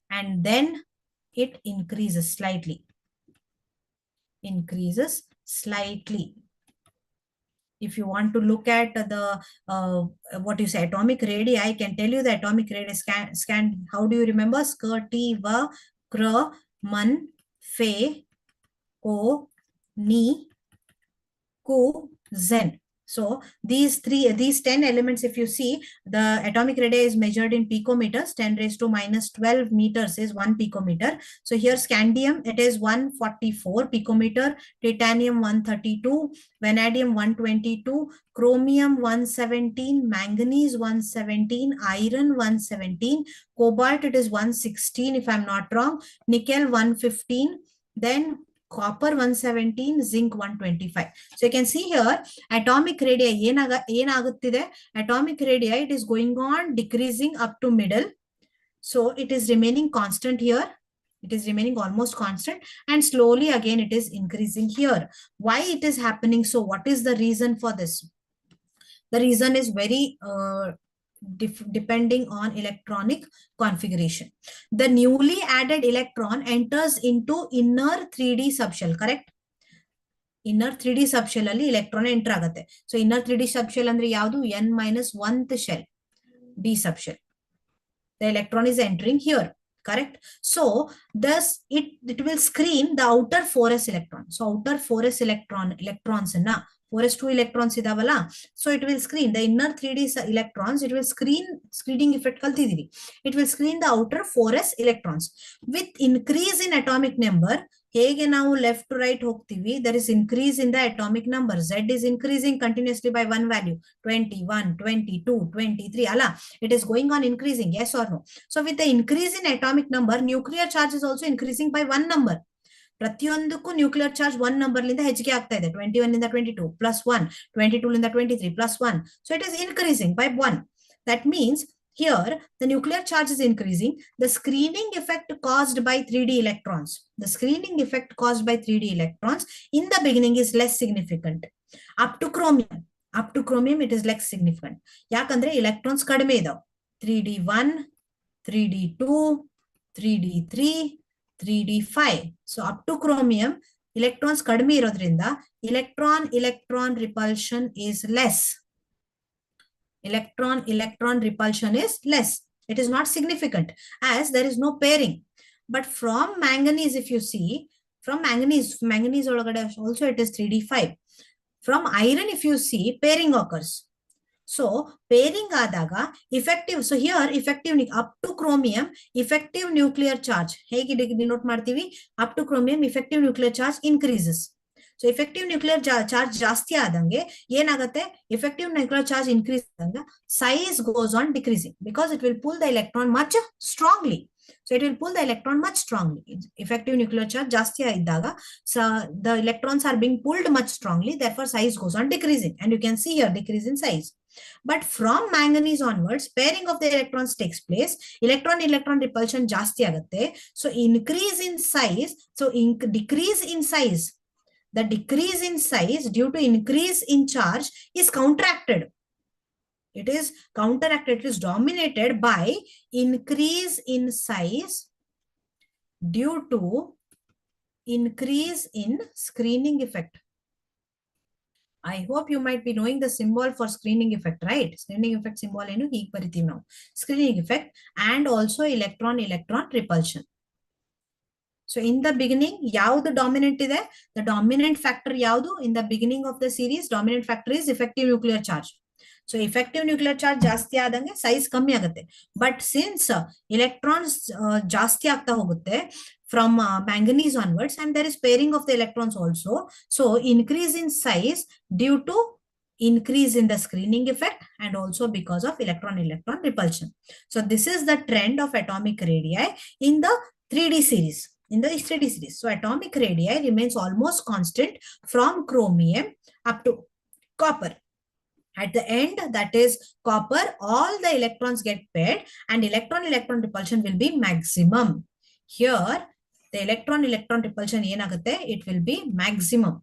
and then it increases slightly. If you want to look at the what you say atomic radii, I can tell you the atomic radius scan. How do you remember? Skr, T, Va, Kr, Man, Fe, Ko, Ni, Ku, Zen. So these 10 elements, if you see, the atomic radii is measured in picometers. 10⁻⁻12 meters is 1 picometer. So here scandium, it is 144 picometer, titanium 132, vanadium 122, chromium 117, manganese 117, iron 117, cobalt, it is 116 if I'm not wrong, nickel 115, then copper 117, zinc 125. So you can see here atomic radii ಏನಾಗುತ್ತಿದೆ, atomic radii it is going on decreasing up to middle. So it is remaining constant here. It is remaining almost constant, and slowly again it is increasing here. Why it is happening? So what is the reason for this? The reason is very depending on electronic configuration. The newly added electron enters into inner 3D subshell, correct? Inner 3D subshell ಅಲ್ಲಿ electron enter ಆಗುತ್ತೆ. So inner 3D subshell ಅಂದ್ರೆ ಯಾವುದು? n-1th shell, D subshell. The electron is entering here, correct? So thus it will screen the outer 4s electron. So outer 4s electrons na 4s 2 electrons idavalla. So it will screen the inner 3D electrons. It will screening effect kaltidivi. It will screen the outer 4s electrons. With increase in atomic number, ಹೇಗೆ ನಾವು left to right ಹೋಗ್ತೀವಿ, there is increase in the atomic number. Z is increasing continuously by one value, 21, 22, 23 ಅಲ್ಲ, it is going on increasing, yes or no? So with the increase in atomic number, nuclear charge is also increasing by one number. ಪ್ರತಿಯೊಂದಕ್ಕೂ nuclear charge one number ಲಿಂದ ಹೆಚ್ಚಿಗೆ ಆಗ್ತಾ ಇದೆ. 21 ಲಿಂದ 22 plus 1, 22 ಲಿಂದ 23 plus 1. So it is increasing by 1. That means here the nuclear charge is increasing. The screening effect caused by 3D electrons, the screening effect caused by 3D electrons in the beginning is less significant. Up to chromium it is less significant. ಯಾಕಂದ್ರೆ electrons ಕಡಿಮೆ ಇದಾವೆ. 3D1, 3D2, 3D3, 3D5. So up to chromium electrons kadme irodrinda electron repulsion is less. Electron repulsion is less. It is not significant as there is no pairing. But from manganese, if you see, from manganese also it is 3D5. From iron, if you see, pairing occurs. So pairing adaga effective. So here effective up to chromium effective nuclear charge hege denote ಮಾಡ್ತೀವಿ, up to chromium effective nuclear charge increases. So effective nuclear charge ಜಾಸ್ತಿ ಆದಂಗೆ ಏನಾಗುತ್ತೆ, effective nuclear charge increase ಆದಂಗೆ size goes on decreasing because it will pull the electron much strongly. So it will pull the electron much strongly. Effective nuclear charge ಜಾಸ್ತಿ ಇದ್ದಾಗ the electrons are being pulled much strongly, therefore size goes on decreasing, and you can see here decrease in size. But from manganese onwards, pairing of the electrons takes place. Electron repulsion ಜಾಸ್ತಿ ಆಗುತ್ತೆ. So increase in size, so decrease in size. The decrease in size due to increase in charge is counteracted. It is counteracted. It is dominated by increase in size due to increase in screening effect. I hope you might be knowing the symbol for screening effect, right? Screening effect symbol ಏನು ಹೀಗೆ ಬರಿತೀವಿ ನಾವು. Screening effect and also electron repulsion. So in the beginning, ಯಾವುದು dominant ಇದೆ? The dominant factor ಯಾವುದು? In the beginning of the series, dominant factor is effective nuclear charge. So effective nuclear charge ಜಾಸ್ತಿ ಆದಂಗೆ size ಕಮ್ಮಿ ಆಗುತ್ತೆ. But since electrons ಜಾಸ್ತಿ ಆಗ್ತಾ ಹೋಗುತ್ತೆ from manganese onwards, and there is pairing of the electrons also, so increase in size due to increase in the screening effect and also because of electron repulsion. So this is the trend of atomic radii in the 3D series. In the 3D series, so atomic radii remains almost constant from chromium up to copper. At the end, that is copper, all the electrons get paired and electron repulsion will be maximum. Here the electron repulsion ಏನಾಗುತ್ತೆ, it will be maximum.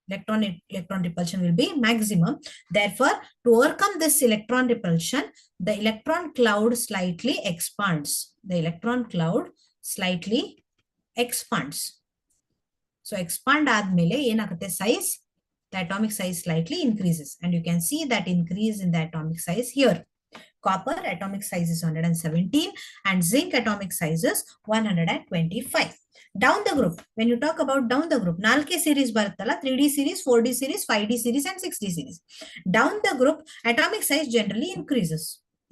Electron repulsion will be maximum. Therefore, to overcome this electron repulsion, the electron cloud slightly expands. The electron cloud slightly expands. So expand ಆದ್ಮೇಲೆ ಏನಾಗುತ್ತೆ, size, the atomic size slightly increases, and you can see that increase in the atomic size here. Copper atomic size is 117 and zinc atomic size is 125. Down the group, when you talk about down the group, 4 series ಬರುತ್ತಲ್ಲ, 3D series, 4D series, 5D series and 6D series. Down the group, atomic size generally increases.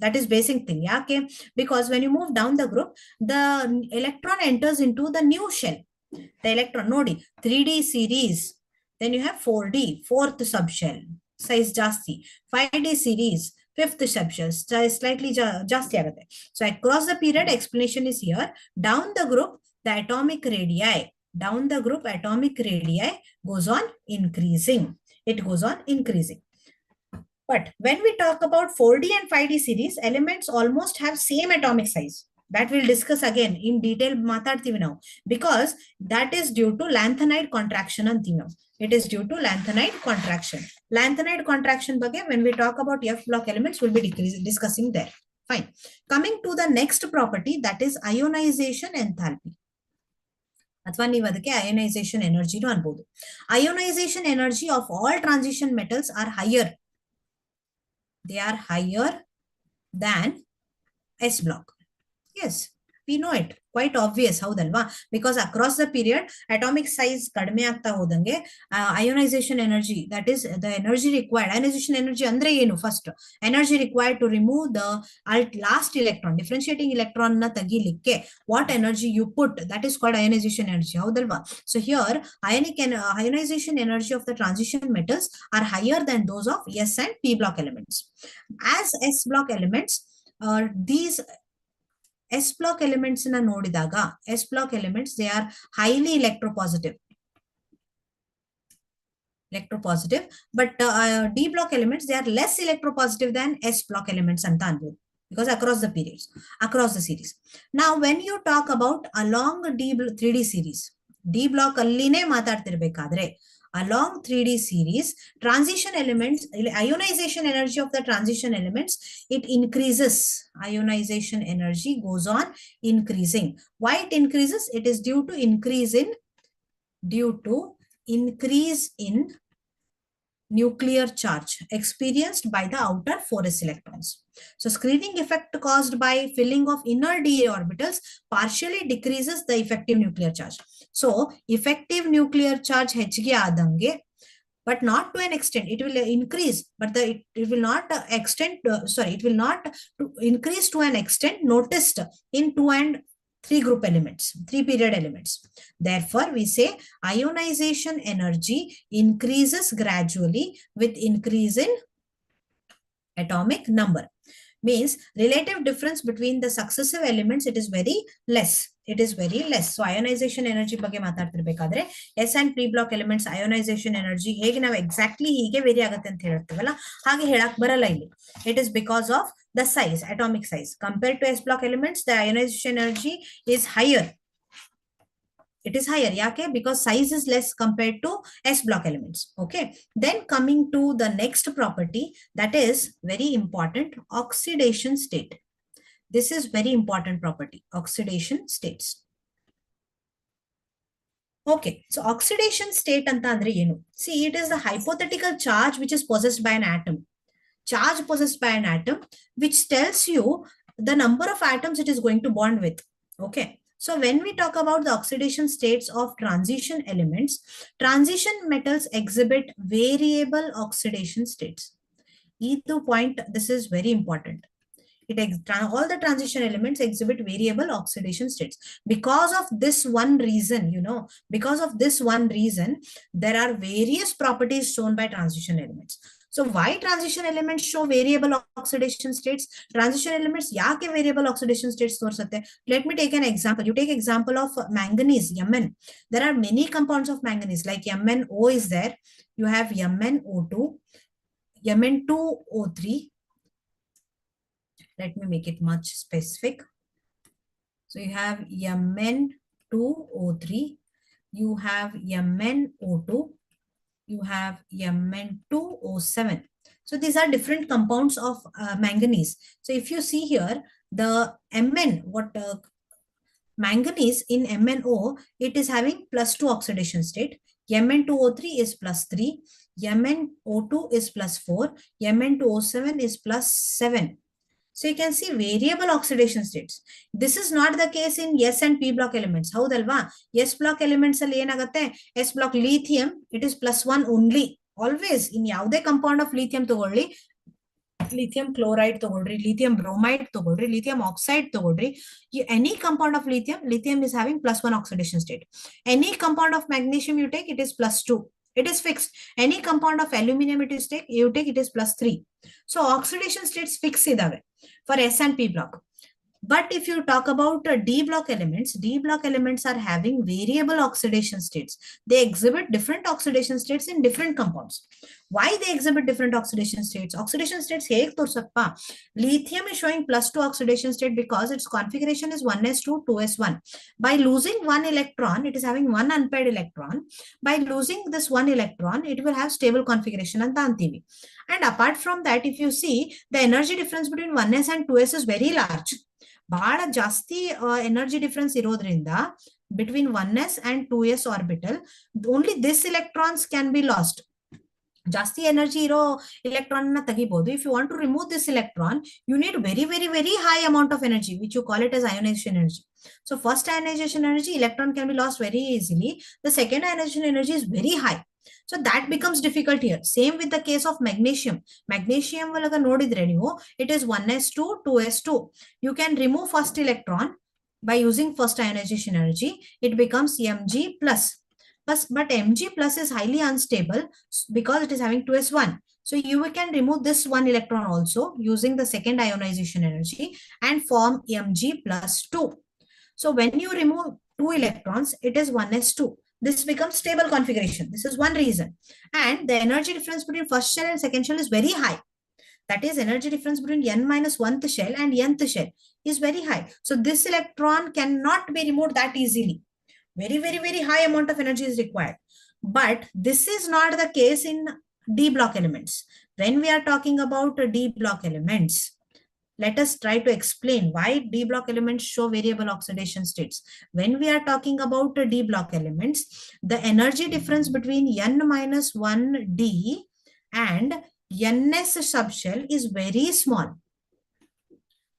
That is basic thing. ಯಾಕೆ? Because when you move down the group, the electron enters into the new shell. The electron, ನೋಡಿ, 3D series, then you have 4D, 4th subshell, size ಜಾಸ್ತಿ. 5D series, 5th subshell, slightly ಜಾಸ್ತಿ ಆಗುತ್ತೆ. So across the period, explanation is here. Down the group, the atomic radii Down the group, atomic radii goes on increasing. It goes on increasing. But when we talk about 4D and 5D series, elements almost have same atomic size. That we'll discuss again in detail now, because that is due to lanthanide contraction antivi now. It is due to lanthanide contraction. Lanthanide contraction bage, when we talk about F block elements, we'll be discussing there. Fine. Coming to the next property, that is ionization enthalpy. ಅಥವಾ ನೀವು ಅದಕ್ಕೆ ionisation ಎನರ್ಜಿನೂ ಅನ್ಬೋದು. Ionisation energy of all transition metals are higher. They are higher than S block. Yes, we know it. Quite obvious, ಹೌದಲ್ವಾ? Because across the period, atomic size ಕಡಿಮೆ ಆಗ್ತಾ ಹೋದಂಗೆ ionization energy, that is the energy required. Ionization energy ಅಂದ್ರೆ ಏನು? First, energy required to remove the last electron, differentiating electron ನ ತೆಗಿಲಿಕ್ಕೆ what energy you put, that is called ionization energy, ಹೌದಲ್ವಾ? So here, ionization energy of the transition metals are higher than those of S and P block elements. As S block elements, these S block elements na nodidaga, S block elements, they are highly electropositive. But D block elements, they are less electropositive than S block elements anta anbodu, because across the periods, across the series. Now, when you talk about along 3D series, D block alline ಮಾತಾಡ್ತಿರ್ಬೇಕಾದ್ರೆ, along 3D series, transition elements, ionization energy of the transition elements, it increases. Ionization energy goes on increasing. Why it increases? It is due to increase in nuclear charge experienced by the outer 4s electrons. So screening effect caused by filling of inner d orbitals partially decreases the effective nuclear charge. So effective nuclear charge ಹೆಚ್ಚಿಗೆ ಆದಂಗೆ, but not to an extent. It will increase, but it will not it will not increase to an extent noticed in 2 and 3 group elements, 3 period elements. Therefore, we say ionization energy increases gradually with increase in atomic number. Means relative difference between the successive elements, it is very less. It is very less. So ionization energy ಬಗ್ಗೆ ಮಾತಾಡ್ತಿರ್ಬೇಕಾದ್ರೆ S and P block elements ionization energy ಹೇಗೆ ನಾವು exactly ಹೀಗೆ very ಆಗುತ್ತೆ ಅಂತ ಹೇಳ್ತೀವಲ್ಲ, ಹಾಗೆ ಹೇಳಕ್ ಬರಲ್ಲ ಇಲ್ಲಿ. It is because of the size, atomic size. Compared to S block elements, the ionization energy is higher. It is higher. Yake? Because size is less compared to S block elements. Okay. Then coming to the next property, that is very important, oxidation state. This is very important property, oxidation states. Okay. So oxidation state anta andre enu? See, it is the hypothetical charge which is possessed by an atom. Charge possessed by an atom, which tells you the number of atoms it is going to bond with. Okay. So when we talk about the oxidation states of transition elements, transition metals exhibit variable oxidation states. Either point, this is very important. All the transition elements exhibit variable oxidation states. Because of this one reason, there are various properties shown by transition elements. So why transition elements show variable oxidation states? Transition elements yaake variable oxidation states torsate? Let me take an example. You take example of manganese, Mn. There are many compounds of manganese, like MnO is there. You have MnO2, Mn2O3. Let me make it much specific. So you have Mn2O3, you have MnO2, you have Mn2O7. So these are different compounds of manganese. So if you see here, the manganese in MnO, it is having +2 oxidation state. Mn2O3 is +3, Mn O2 is +4, Mn2O7 is +7. So you can see variable oxidation states. This is not the case in S and P block elements. Haudalva? S block elements alli enagutte? S block lithium, it is +1 only. Always in yaude compound of lithium togolli, lithium chloride togolri, lithium bromide togolri, lithium oxide togolri, any compound of lithium is having +1 oxidation state. Any compound of magnesium you take, it is +2. It is fixed. Any compound of aluminum it is +3. So oxidation states fixed idave for S and P block. But if you talk about D block elements are having variable oxidation states. They exhibit different oxidation states in different compounds. Why they exhibit different oxidation states? Oxidation states ಹೇಗೆ ತೋರ್ಸಪ್ಪ? Lithium is showing +2 oxidation state because its configuration is 1s2, 2s1. By losing one electron, it is having one unpaired electron. By losing this one electron, it will have stable configuration ಅಂತ ಅಂತೀವಿ. And apart from that, if you see, the energy difference between 1s and 2s is very large. ಬಹಳ ಜಾಸ್ತಿ energy difference ಇರೋದ್ರಿಂದ between 1s and 2s orbital, only this electrons can be lost. ಜಾಸ್ತಿ energy ಇರೋ electron ನ ತೆಗಿಬಹುದು. If you want to remove this electron, you need very high amount of energy, which you call it as ionization energy. So first ionization energy, electron can be lost very easily. The second ionization energy is very high. So that becomes difficult here. Same with the case of magnesium. Magnesium valaga nodidre ನೀವು, it is 1s2, 2s2. You can remove first electron by using first ionization energy. It becomes Mg plus. But Mg plus is highly unstable because it is having 2s1. So you can remove this one electron also using the second ionization energy and form Mg plus 2. So when you remove two electrons, it is 1s2. This becomes stable configuration. This is one reason. And the energy difference between first shell and second shell is very high. That is, energy difference between n minus 1th shell and nth shell is very high. So this electron cannot be removed that easily. Very high amount of energy is required. But this is not the case in D block elements. When we are talking about D block elements, let us try to explain why D block elements show variable oxidation states. When we are talking about D block elements, the energy difference between n minus 1d and ns subshell is very small.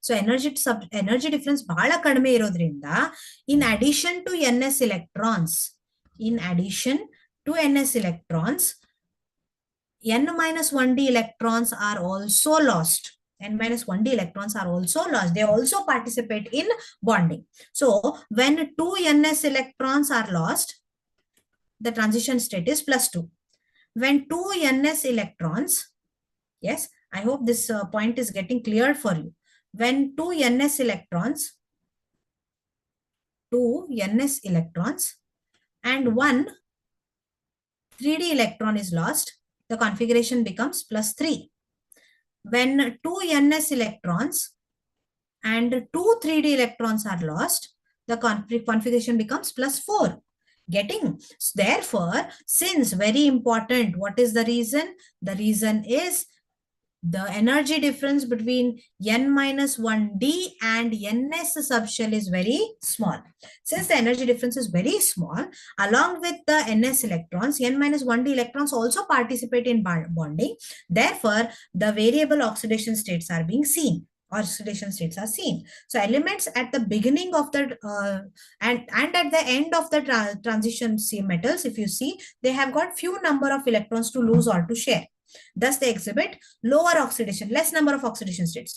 So energy difference ಬಹಳ ಕಡಿಮೆ ಇರೋದ್ರಿಂದ, in addition to ns electrons, n minus 1d electrons are also lost. N minus 1d electrons are also lost. They also participate in bonding. So when two ns electrons are lost, the transition state is +2. When two ns electrons, yes, I hope this point is getting clear for you. When two ns electrons and one 3d electron is lost, the configuration becomes +3. When two ns electrons and two 3d electrons are lost, the configuration becomes +4. Getting? Therefore, since very important, what is the reason? The reason is the energy difference between n minus 1d and ns subshell is very small. Since the energy difference is very small, along with the ns electrons, n minus 1d electrons also participate in bonding. Therefore, the variable oxidation states are being seen. Oxidation states are seen. So elements at the beginning of the and at the end of the transition metals, if you see, they have got few number of electrons to lose or to share. Thus they exhibit lower oxidation, less number of oxidation states.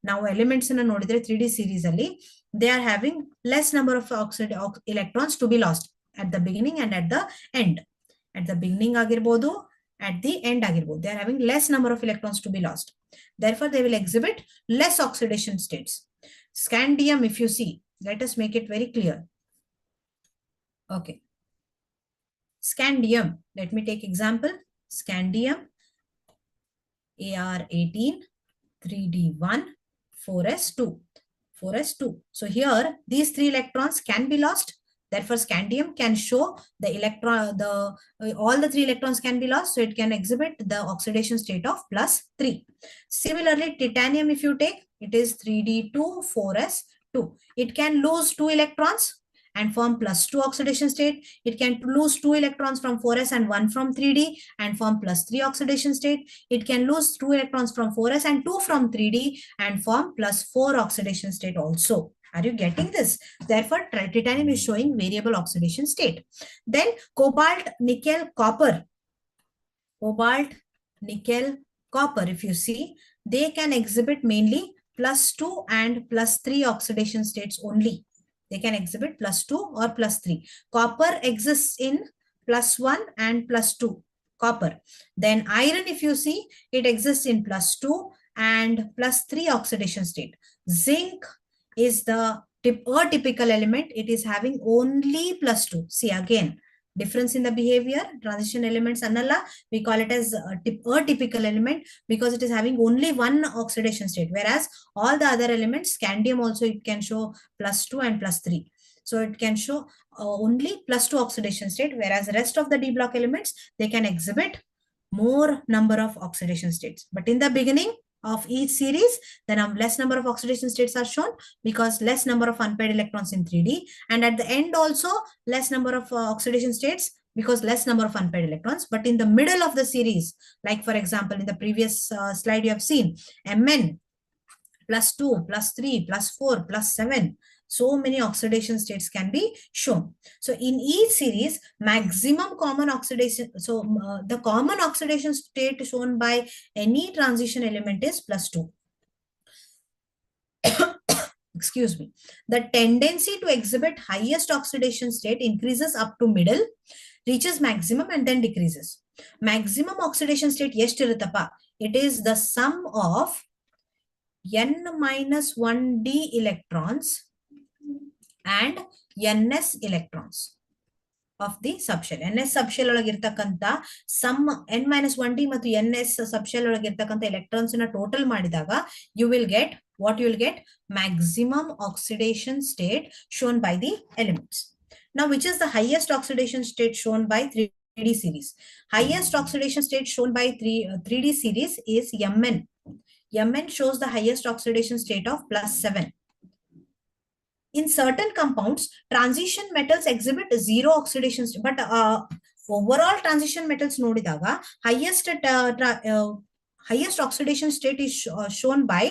Now elements in a nodidre 3D series alli, they are having less number of electrons to be lost at the beginning and at the end. At the beginning agirbodu, at the end agirbodu, they are having less number of electrons to be lost. Therefore they will exhibit less oxidation states. Scandium, if you see, let us make it very clear. Okay, scandium, let me take example. Scandium Ar18, 3d1, 4s2. So here these three electrons can be lost. Therefore scandium can show the all the three electrons can be lost, so it can exhibit the oxidation state of +3. Similarly, titanium, if you take, it is 3d2, 4s2. It can lose 2 electrons and form +2 oxidation state. It can lose 2 electrons from 4s and 1 from 3d and form +3 oxidation state. It can lose 2 electrons from 4s and 2 from 3d and form +4 oxidation state also. Are you getting this? Therefore, titanium is showing variable oxidation state. Then cobalt, nickel, copper. Cobalt, nickel, copper, if you see, they can exhibit mainly +2 and +3 oxidation states only. They can exhibit +2 or +3. Copper exists in +1 and +2. Copper. Then iron, if you see, it exists in +2 and +3 oxidation state. Zinc is the atypical element. It is having only +2. See again, difference in the behavior. Transition elements annala, we call it as a atypical element because it is having only one oxidation state, whereas all the other elements, scandium also, it can show +2 and +3. So it can show only +2 oxidation state, whereas the rest of the D block elements, they can exhibit more number of oxidation states. But in the beginning of each series, the less number of oxidation states are shown because less number of unpaired electrons in 3D. And at the end also, less number of oxidation states because less number of unpaired electrons. But in the middle of the series, like for example, in the previous slide you have seen, Mn +2, +3, +4, +7. So many oxidation states can be shown. So in each series, maximum common oxidation, so the common oxidation state shown by any transition element is +2. Excuse me. The tendency to exhibit highest oxidation state increases up to middle, reaches maximum and then decreases. Maximum oxidation state eshtiruttappa? It is the sum of n-1d electrons and ns electrons of the subshell. ns subshell ಒಳಗಿರ್ತಕ್ಕಂತ some n-1d ಮತ್ತು ns subshell ಒಳಗಿರ್ತಕ್ಕಂತ electrons ನ total ಮಾಡಿದಾಗ you will get what you will get? Maximum oxidation state shown by the elements. Now, which is the highest oxidation state shown by 3D series? Highest oxidation state shown by 3D series is Mn. Mn shows the highest oxidation state of +7. In certain compounds, transition metals exhibit zero oxidation state, but overall transition metals nodidaga highest oxidation state is shown by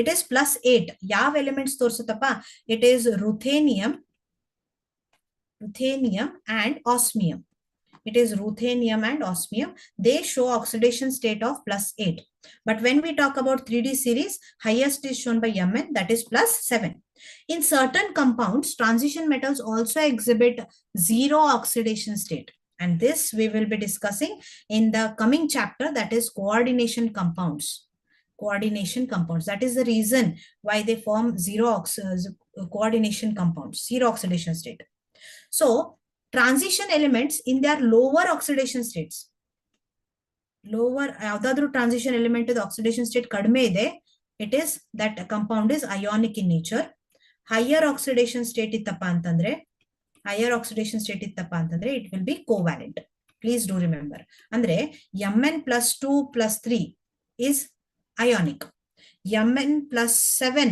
it is +8. Yav elements torsutappa? It is ruthenium and osmium. It is ruthenium and osmium. They show oxidation state of +8. But when we talk about 3D series, highest is shown by Mn, that is +7. In certain compounds, transition metals also exhibit zero oxidation state. And this we will be discussing in the coming chapter, that is coordination compounds. Coordination compounds. That is the reason why they form coordination compounds, zero oxidation state. So, transition elements in their lower oxidation states. Lower, ಯಾವುದಾದ್ರೂ transition element the oxidation state ಕಡಿಮೆ ಇದೆ, it is that compound is ionic in nature. Higher oxidation state ಇತ್ತಪ್ಪ ಅಂತಂದ್ರೆ, it will be covalent. Please do remember. ಅಂದ್ರೆ Mn +2 +3 is ionic. Mn +7,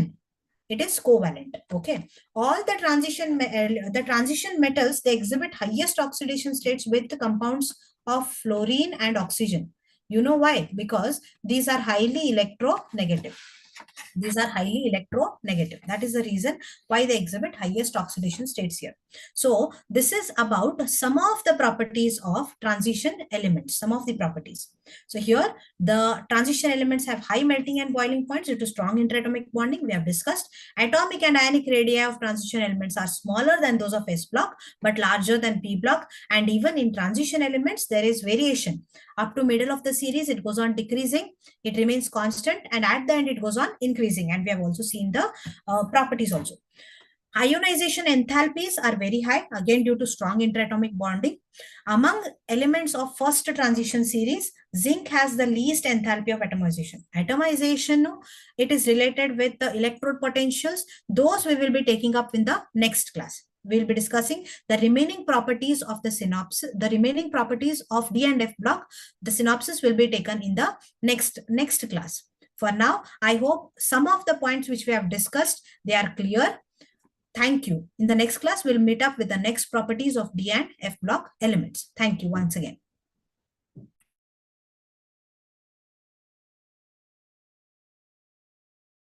it is covalent. Okay, all the transition metals, they exhibit highest oxidation states with the compounds of fluorine and oxygen. You know why? Because these are highly electronegative. That is the reason why they exhibit highest oxidation states here. So this is about some of the properties of transition elements, some of the properties. So here the transition elements have high melting and boiling points due to strong interatomic bonding. We have discussed atomic and ionic radii of transition elements are smaller than those of S block but larger than P block. And even in transition elements there is variation. Up to middle of the series it goes on decreasing, it remains constant, and at the end it goes on increasing. And we have also seen the properties also. Ionization enthalpies are very high, again due to strong interatomic bonding. Among elements of first transition series, zinc has the least enthalpy of atomization. Atomization, it is related with the electrode potentials. Those we will be taking up in the next class. We'll be discussing the remaining properties of the synopsis, the remaining properties of D and F block. The synopsis will be taken in the next class. For now, I hope some of the points which we have discussed, they are clear. Thank you. In the next class, we'll meet up with the next properties of D and F block elements. Thank you once again.